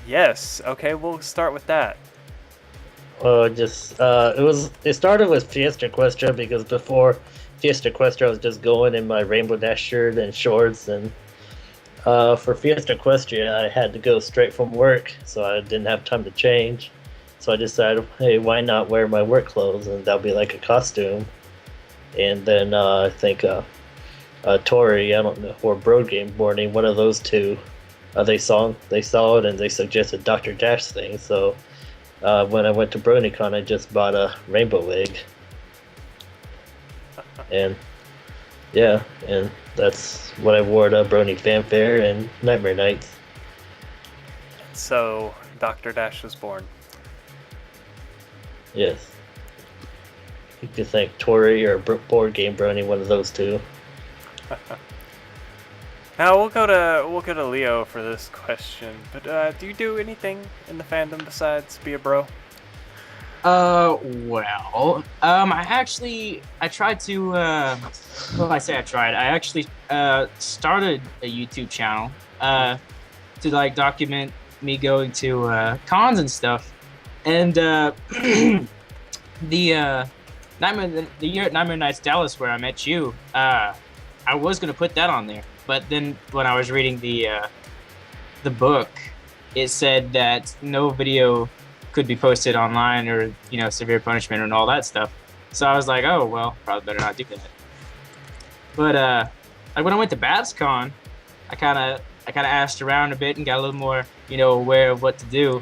Yes, okay, we'll start with that. It started with Fiesta Equestria because before Fiesta Equestria I was just going in my Rainbow Dash shirt and shorts, and for Fiesta Equestria I had to go straight from work, so I didn't have time to change. So I decided, hey, why not wear my work clothes, and that'll be like a costume. And then I think Tori, I don't know, or Broad Game Morning, one of those two, they saw it and they suggested Dr. Dash thing. So when I went to BronyCon, I just bought a rainbow wig. And yeah, and that's what I wore to Brony Fanfare and Nightmare Nights. So Dr. Dash was born. Yes. You could thank Tori or Board Game Brony, one of those two. Now we'll go to Leo for this question. But do you do anything in the fandom besides be a bro? Well, I tried to, well, I say I tried. I actually, started a YouTube channel, to, like, document me going to, cons and stuff. And, the year at Nightmare Nights Dallas where I met you, I was gonna put that on there. But then when I was reading the book, it said that no video could be posted online or, severe punishment and all that stuff. So I was like, oh, well, probably better not do that. But, like when I went to BabsCon, I kind of asked around a bit and got a little more, aware of what to do.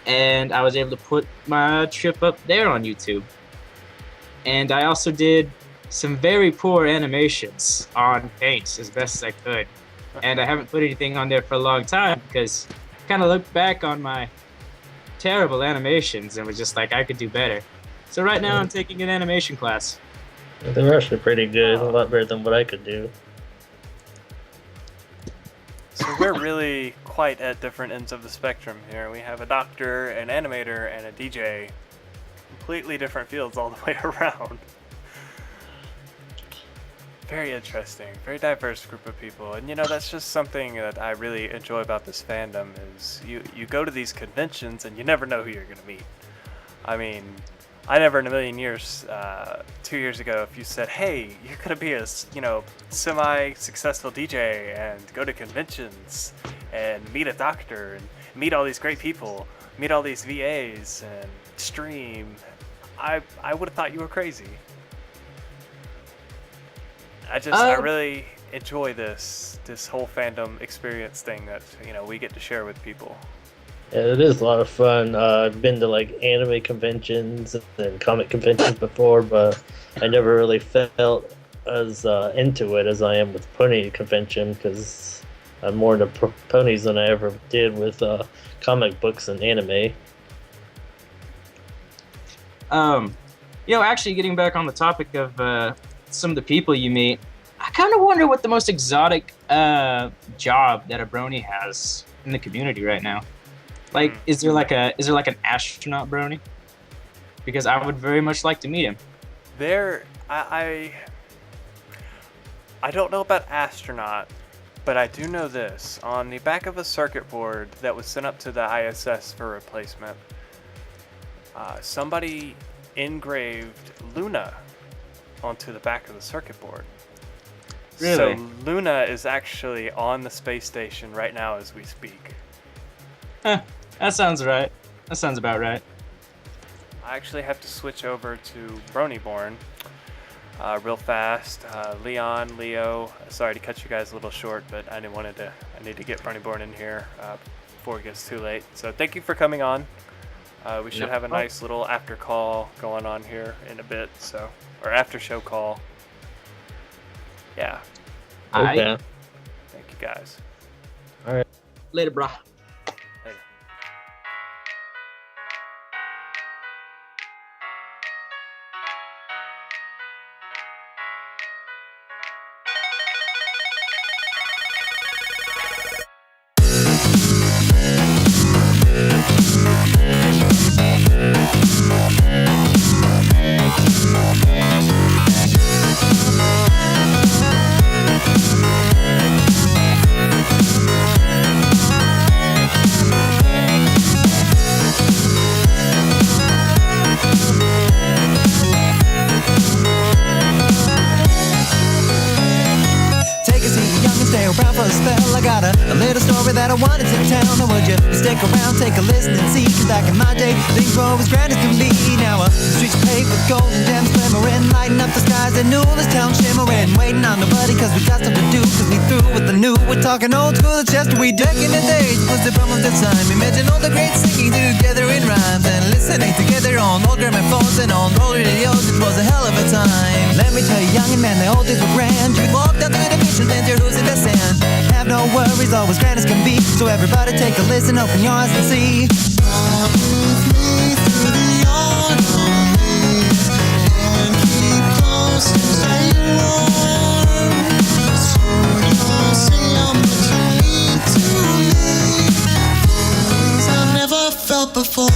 And I was able to put my trip up there on YouTube. And I also did some very poor animations on Paint as best as I could. And I haven't put anything on there for a long time because I kind of looked back on my terrible animations and was just like, I could do better. So right now I'm taking an animation class. They're actually pretty good, a lot better than what I could do. So we're really quite at different ends of the spectrum here. We have a doctor, an animator, and a DJ. Completely different fields all the way around. very interesting, very diverse group of people. And that's just something that I really enjoy about this fandom is you go to these conventions and you never know who you're going to meet. I mean, I never in a million years, 2 years ago, if you said, hey, you're going to be a, semi-successful DJ and go to conventions and meet a doctor and meet all these great people, meet all these VAs and stream, I would have thought you were crazy. I really enjoy this whole fandom experience thing that, we get to share with people. Yeah, it is a lot of fun. I've been to like anime conventions and comic conventions before, but I never really felt as into it as I am with pony convention because I'm more into ponies than I ever did with comic books and anime. Actually getting back on the topic of some of the people you meet, I kind of wonder what the most exotic job that a brony has in the community right now. Like, is there like an astronaut brony? Because I would very much like to meet him. I don't know about astronaut, but I do know this. On the back of a circuit board that was sent up to the ISS for replacement, somebody engraved Luna onto the back of the circuit board. Really? So Luna is actually on the space station right now as we speak. That sounds right. That sounds about right. I actually have to switch over to Bronyborn real fast. Leo, sorry to cut you guys a little short, but I need to get Bronyborn in here before it gets too late. So thank you for coming on. We should have a nice little after call going on here in a bit, or after show call. Yeah. Okay. Thank you guys. All right. Later, brah. Later. I got a little story that I wanted to tell. Now would you stick around, take a listen and see? Cause back in my day, things were always grand as can be. Now the streets are paved with golden gems glimmering, lighting up the skies and new this town shimmering. Waiting on nobody cause we got stuff to do, cause we through with the new. We're talking old school, the Chester we back in the days was the problems that time. Imagine all the great singing together in rhymes and listening together on old gramophones and on old radios. It was a hell of a time. Let me tell you, young and man, the old days were grand. You walked down through the beach and your who's in the sand. Have no worries, always grand as can be. So everybody take a listen, open your eyes and see. Walk with me through the autumn leaves and keep close and stay warm. Soon you'll see how much you mean to me. Things I've never felt before.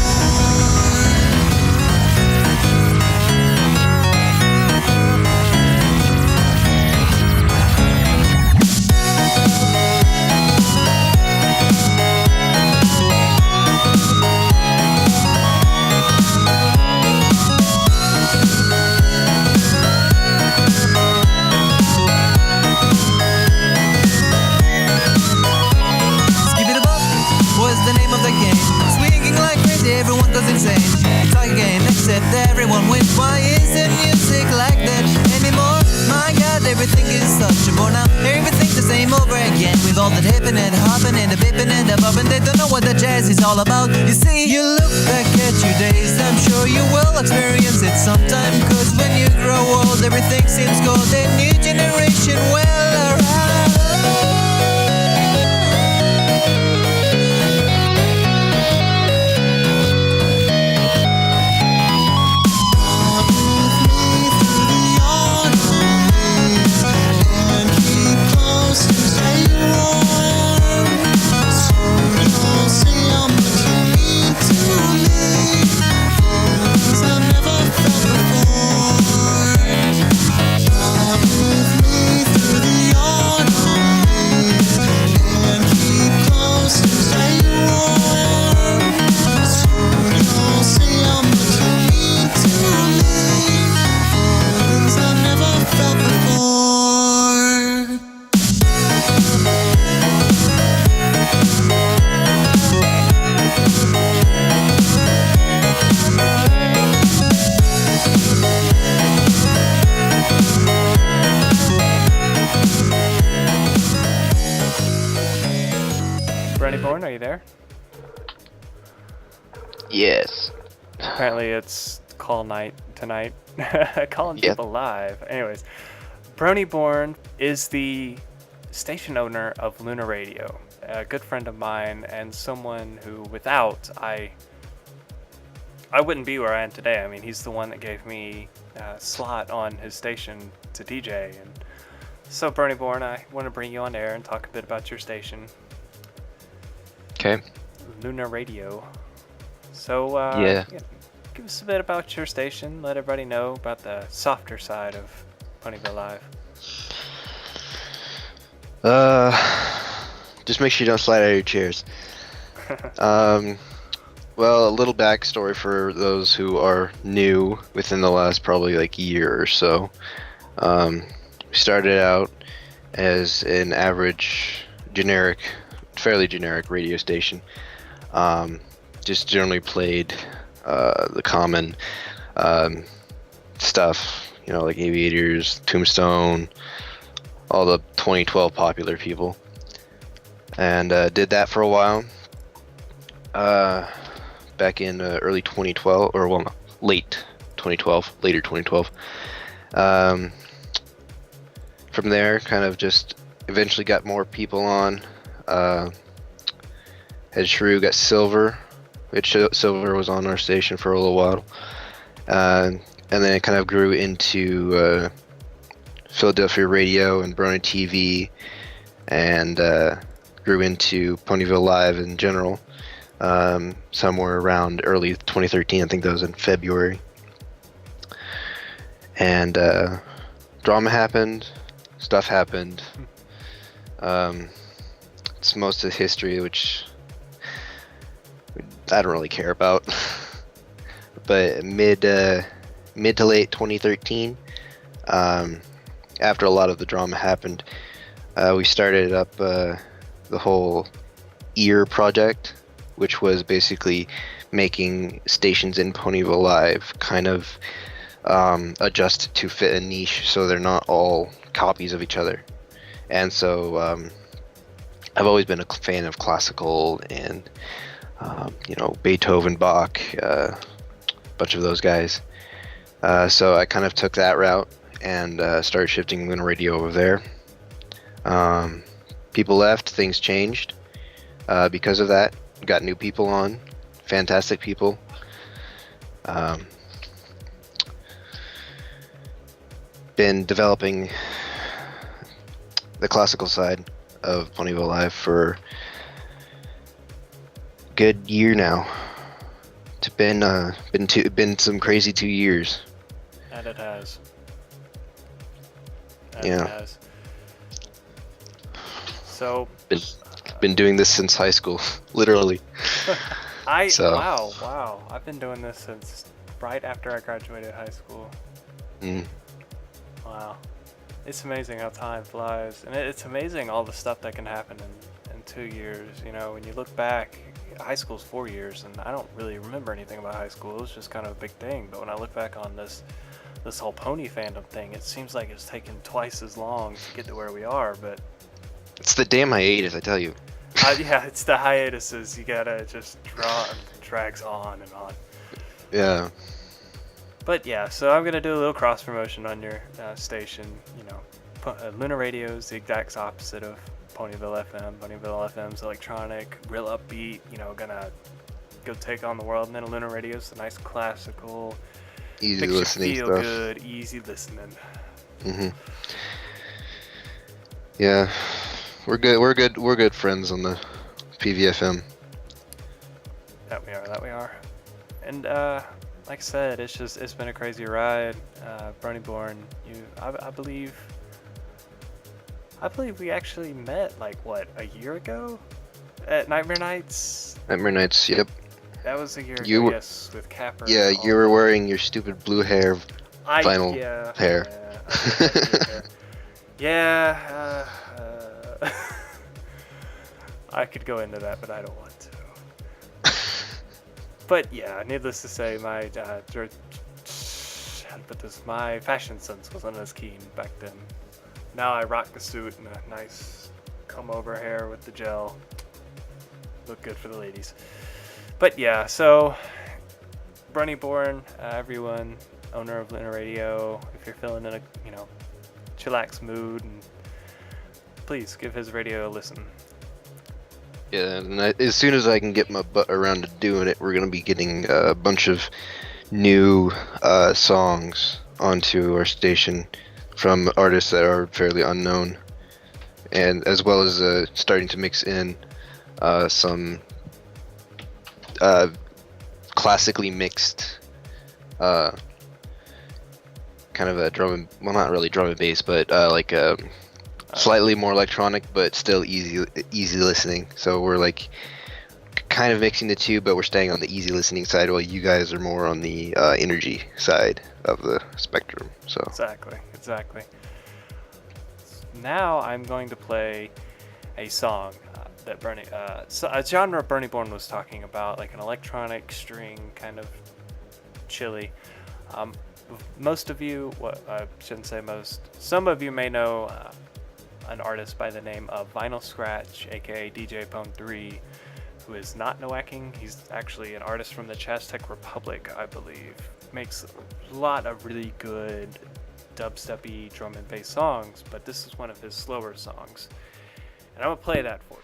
Everyone goes insane. It's like a game, except everyone wins. Why isn't music like that anymore? My God, everything is such a bore now. Everything's the same over again. With all the hippin' and hoppin' and the bippin' and the boppin'. They don't know what the jazz is all about. You see, you look back at your days, I'm sure you will experience it sometime. Cause when you grow old, everything seems cold. A new generation will arrive. With me Bronyborn, are you there? Yes. Apparently it's call night tonight. Calling Yep. people live. Anyways, Bronyborn is the station owner of Lunar Radio, a good friend of mine and someone who without I wouldn't be where I am today. I mean, he's the one that gave me a slot on his station to DJ. And so, Bronyborn, I want to bring you on air and talk a bit about your station, Okay. Lunar Radio. So, Yeah. give us a bit about your station. Let everybody know about the softer side of Ponyville Live. Just make sure you don't slide out of your chairs. Well, a little backstory for those who are new within the last probably like year or so. We started out as an average, fairly generic radio station. Just generally played the common stuff, like Aviators, Tombstone, all the 2012 popular people. And did that for a while. Back in early 2012, or well, no, later 2012. From there, kind of just eventually got more people on. Had Shrew, got Silver, which Silver was on our station for a little while. And then it kind of grew into Philadelphia Radio and Brony TV, and grew into Ponyville Live in general. Somewhere around early 2013, I think that was in February. And drama happened, stuff happened. It's most of history, which I don't really care about. But mid to late 2013, after a lot of the drama happened, we started up the whole EAR project, which was basically making stations in Ponyville Live kind of adjust to fit a niche, so they're not all copies of each other. And so I've always been a fan of classical and Beethoven, Bach, a bunch of those guys. So I kind of took that route and started shifting Lunar Radio over there. People left, things changed because of that. Got new people on, fantastic people. Been developing the classical side of Ponyville Live for a good year now. It's been some crazy 2 years. And it has. Yeah. It has. So. Been doing this since high school, literally. Wow. I've been doing this since right after I graduated high school. Wow. It's amazing how time flies. And it's amazing all the stuff that can happen in 2 years. When you look back, high school's 4 years, and I don't really remember anything about high school. It was just kind of a big thing. But when I look back on this whole pony fandom thing, it seems like it's taken twice as long to get to where we are. But it's the damn hiatus, I tell you. Yeah, it's the hiatuses. You gotta just draw, and it drags on and on. Yeah. But yeah, so I'm gonna do a little cross promotion on your station. Lunar Radio is the exact opposite of Ponyville FM. Ponyville FM's electronic, real upbeat. Gonna go take on the world. And then Lunar Radio's a nice classical, easy makes listening you feel stuff. good, easy listening. Yeah. We're good friends on the PVFM. That we are. And like I said, it's been a crazy ride. Bronyborn, I believe we actually met a year ago at Nightmare Nights. Nightmare Nights, yep. That was a year ago, yes, with Capper. Yeah, you were wearing your stupid blue hair, vinyl hair. Yeah, I could go into that, but I don't want to. But yeah, needless to say, my my fashion sense wasn't as keen back then. Now I rock the suit and a nice comb over hair with the gel. look good for the ladies. But yeah, so Bronyborn, everyone, owner of Lunar Radio, if you're feeling in a chillax mood, and please give his radio a listen. Yeah, and as soon as I can get my butt around to doing it, we're gonna be getting a bunch of new songs onto our station from artists that are fairly unknown, and as well as starting to mix in some classically mixed kind of a not really drum and bass, but like slightly more electronic, but still easy listening. So we're like kind of mixing the two, but we're staying on the easy listening side, while you guys are more on the energy side of the spectrum. So Exactly. Now I'm going to play a song that a genre Bronyborn was talking about, like an electronic string kind of chilly. Most of you, I shouldn't say most, some of you may know an artist by the name of Vinyl Scratch, aka DJ Pone 3, who is not Nowacking. He's actually an artist from the Chastec Republic, I believe. Makes a lot of really good dubstep-y drum and bass songs, but this is one of his slower songs. And I'm gonna play that for you.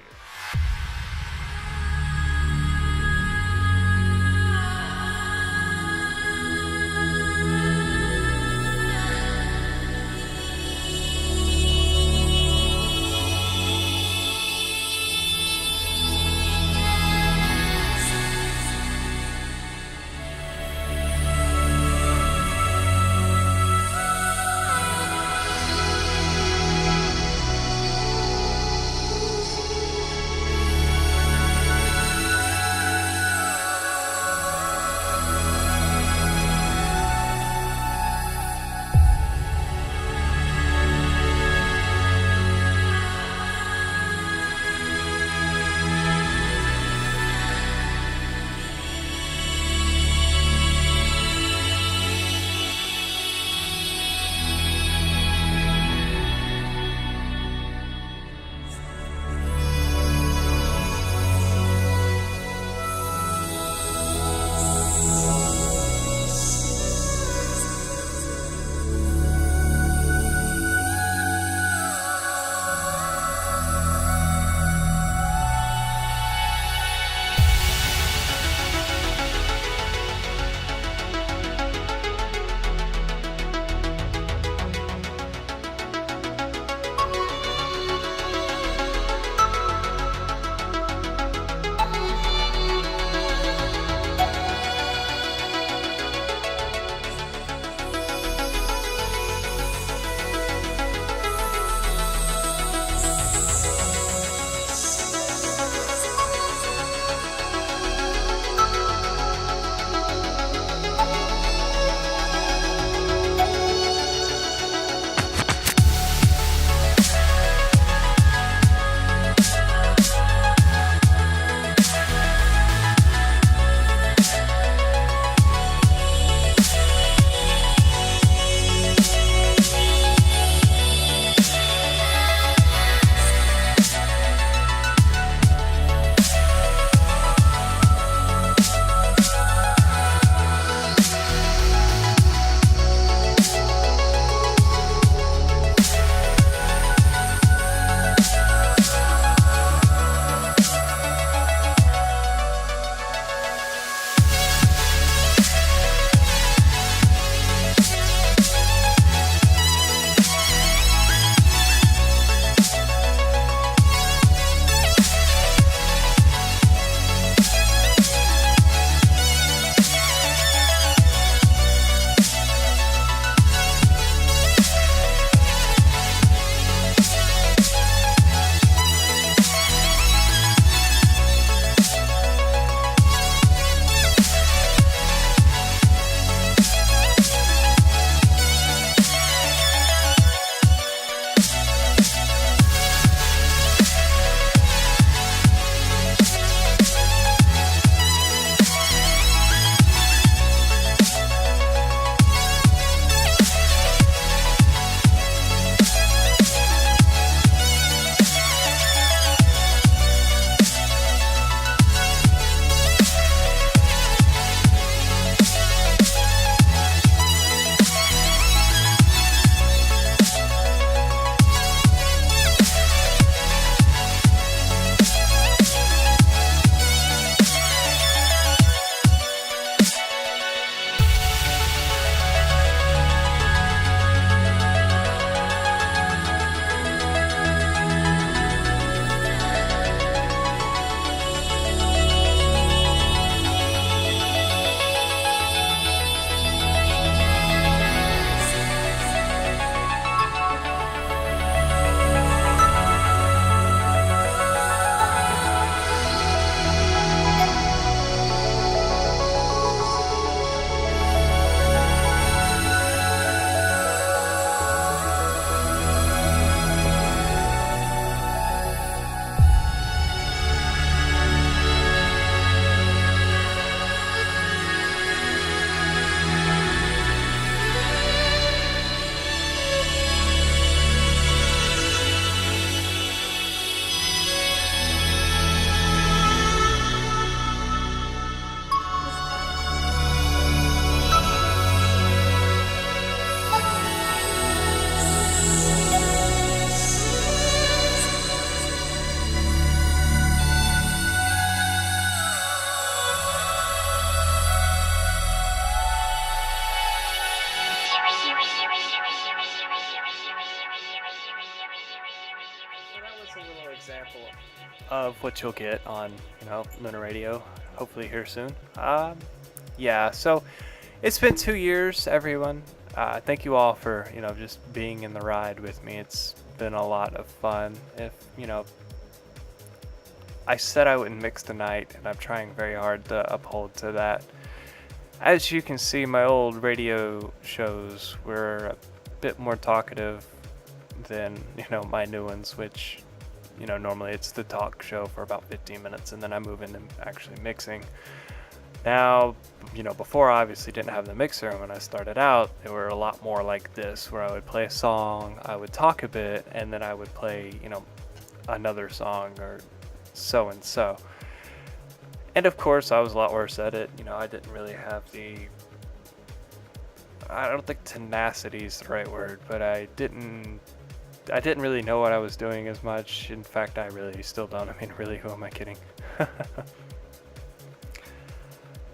of what you'll get on, Lunar Radio, hopefully here soon. Yeah, so it's been 2 years, everyone. Thank you all for, just being in the ride with me. It's been a lot of fun. If, I said I wouldn't mix tonight, and I'm trying very hard to uphold to that. As you can see, my old radio shows were a bit more talkative than, my new ones, which, normally it's the talk show for about 15 minutes, and then I move into actually mixing. Now, before I obviously didn't have the mixer, and when I started out, they were a lot more like this, where I would play a song, I would talk a bit, and then I would play, another song or so and so. And of course, I was a lot worse at it. I didn't really have I don't think tenacity is the right word, but I didn't really know what I was doing as much. In fact, I really still don't. I mean, really, who am I kidding?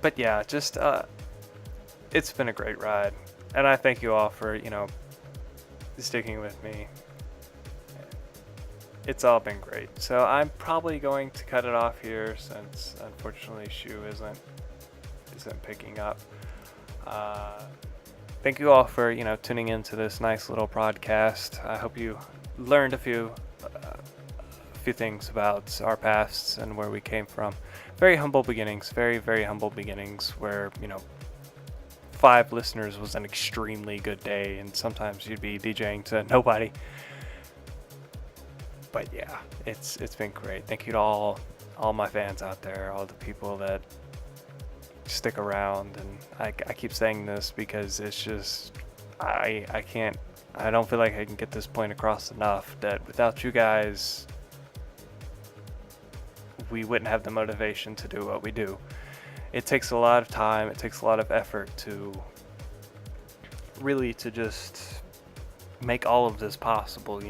But yeah, just, it's been a great ride. And I thank you all for, sticking with me. It's all been great. So I'm probably going to cut it off here since, unfortunately, Shu isn't picking up. Thank you all for, tuning into this nice little broadcast. I hope you learned a few things about our pasts and where we came from. Very humble beginnings, very, very humble beginnings where, 5 listeners was an extremely good day, and sometimes you'd be DJing to nobody. But yeah, it's been great. Thank you to all my fans out there, all the people that stick around. And I keep saying this because it's just, I don't feel like I can get this point across enough that without you guys, we wouldn't have the motivation to do what we do. It takes a lot of time, it takes a lot of effort to really to just make all of this possible,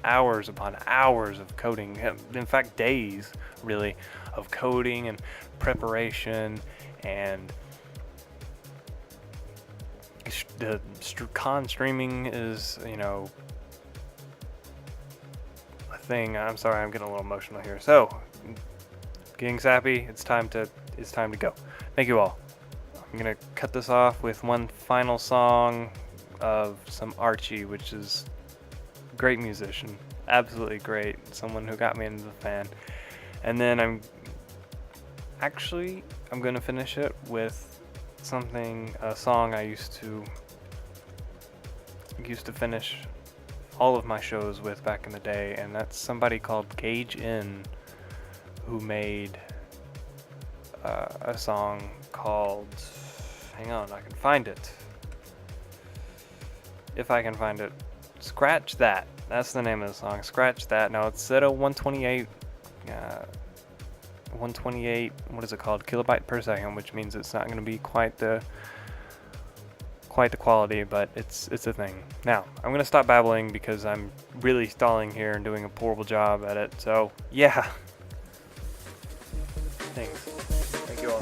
hours upon hours of coding, in fact days really of coding and preparation, and the con streaming is a thing. I'm sorry, I'm getting a little emotional here. So getting sappy, it's time to go. Thank you all. I'm gonna cut this off with one final song of some Archie, which is great musician, absolutely great, someone who got me into the fan. And then I'm gonna finish it with a song I used to finish all of my shows with back in the day, and that's somebody called Gage In, who made a song called, hang on, I can find it. If I can find it. Scratch That. That's the name of the song. Scratch That. Now it's at a 128, what is it called? Kilobyte per second, which means it's not going to be quite the quality, but it's a thing. Now, I'm going to stop babbling because I'm really stalling here and doing a horrible job at it. So, yeah. Thanks. Thank you all.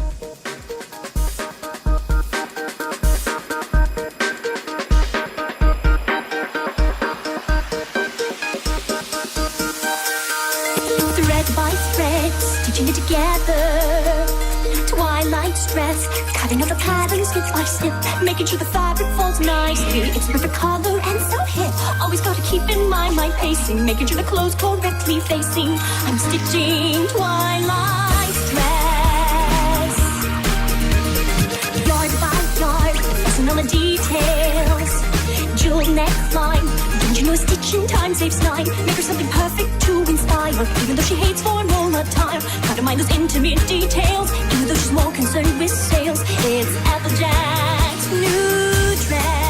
Thread by thread, stitching it together. Twilight stress, cutting out the patterns snip by snip, making sure the fabric folds nicely. It's perfect color and so hip. Always gotta keep in mind my pacing, making sure the clothes correctly facing. I'm stitching twilight stress, yard by yard, focusing on the details. Jewel neckline, don't you know a stitch in time saves 9? Make her something perfect to inspire, even though she hates formal attire. Gotta mind those intimate details, even though she's more concerned with sales. It's Applejack's new dress.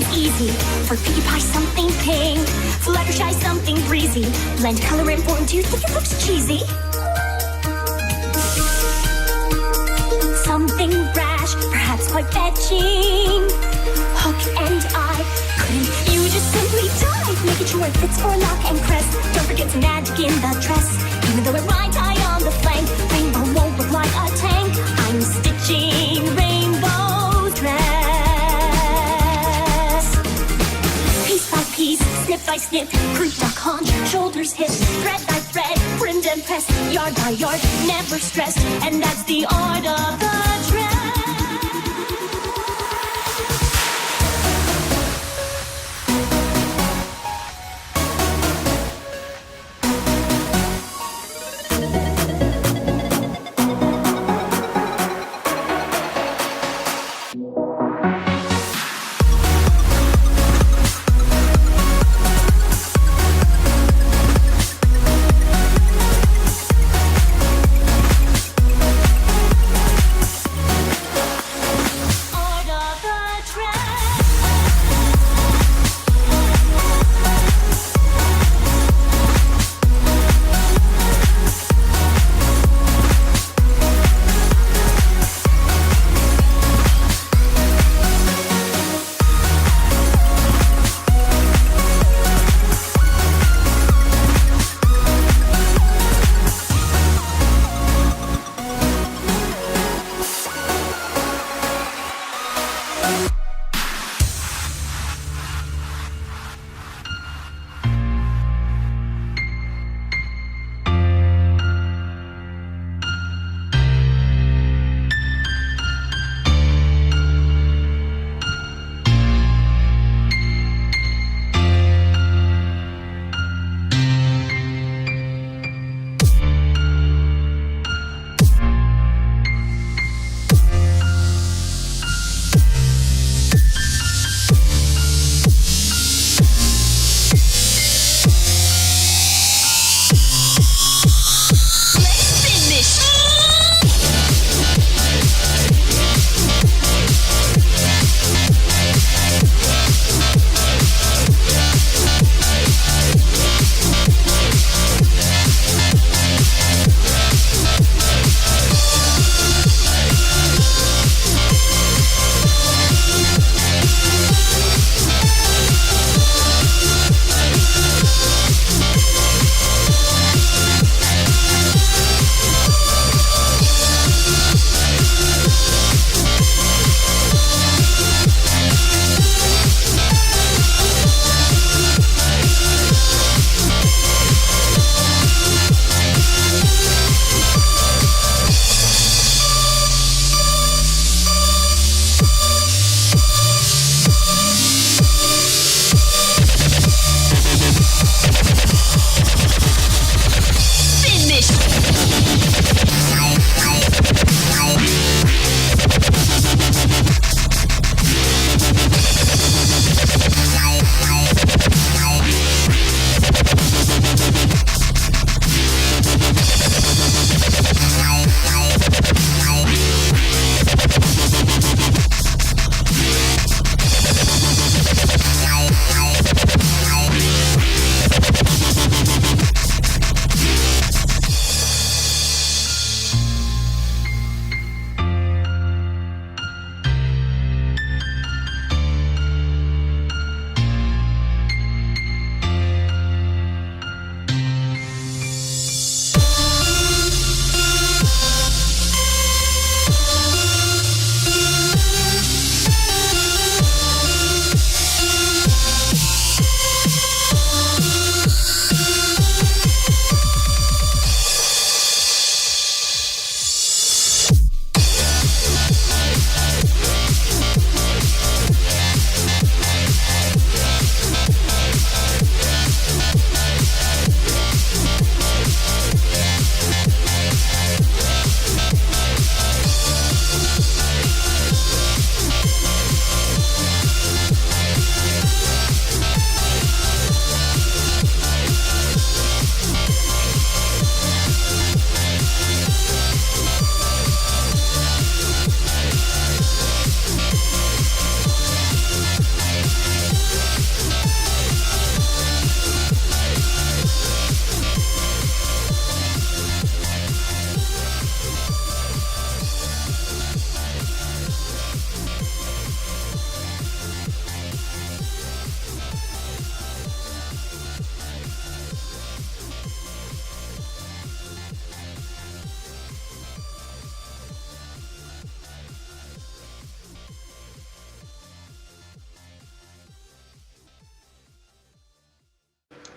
seems easy. For Pinkie Pie, something pink. Fluttershy, something breezy. Blend color and form to think it looks cheesy. Something brash, perhaps quite fetching. Hook and eye, couldn't you just simply dive? Making sure it fits for lock and crest. Don't forget some magic in the dress. Even though it rides high on the flank, rainbow won't look like a tank. I'm stitching rainbow dress. Piece by piece, snip by snip, croup, duck, haunch, shoulders, hips, thread by thread, brimmed and pressed, yard by yard, never stressed. And that's the art of the dress.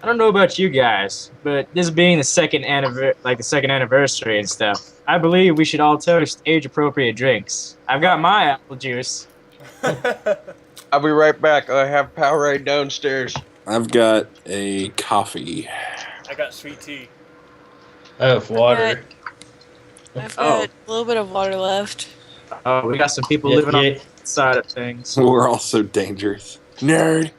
I don't know about you guys, but this being the second anniversary and stuff, I believe we should all toast age-appropriate drinks. I've got my apple juice. I'll be right back. I have Powerade downstairs. I've got a coffee. I got sweet tea. I have water. I've got a little bit of water left. Oh, we got some people living on the side of things. We're all so dangerous. Nerd.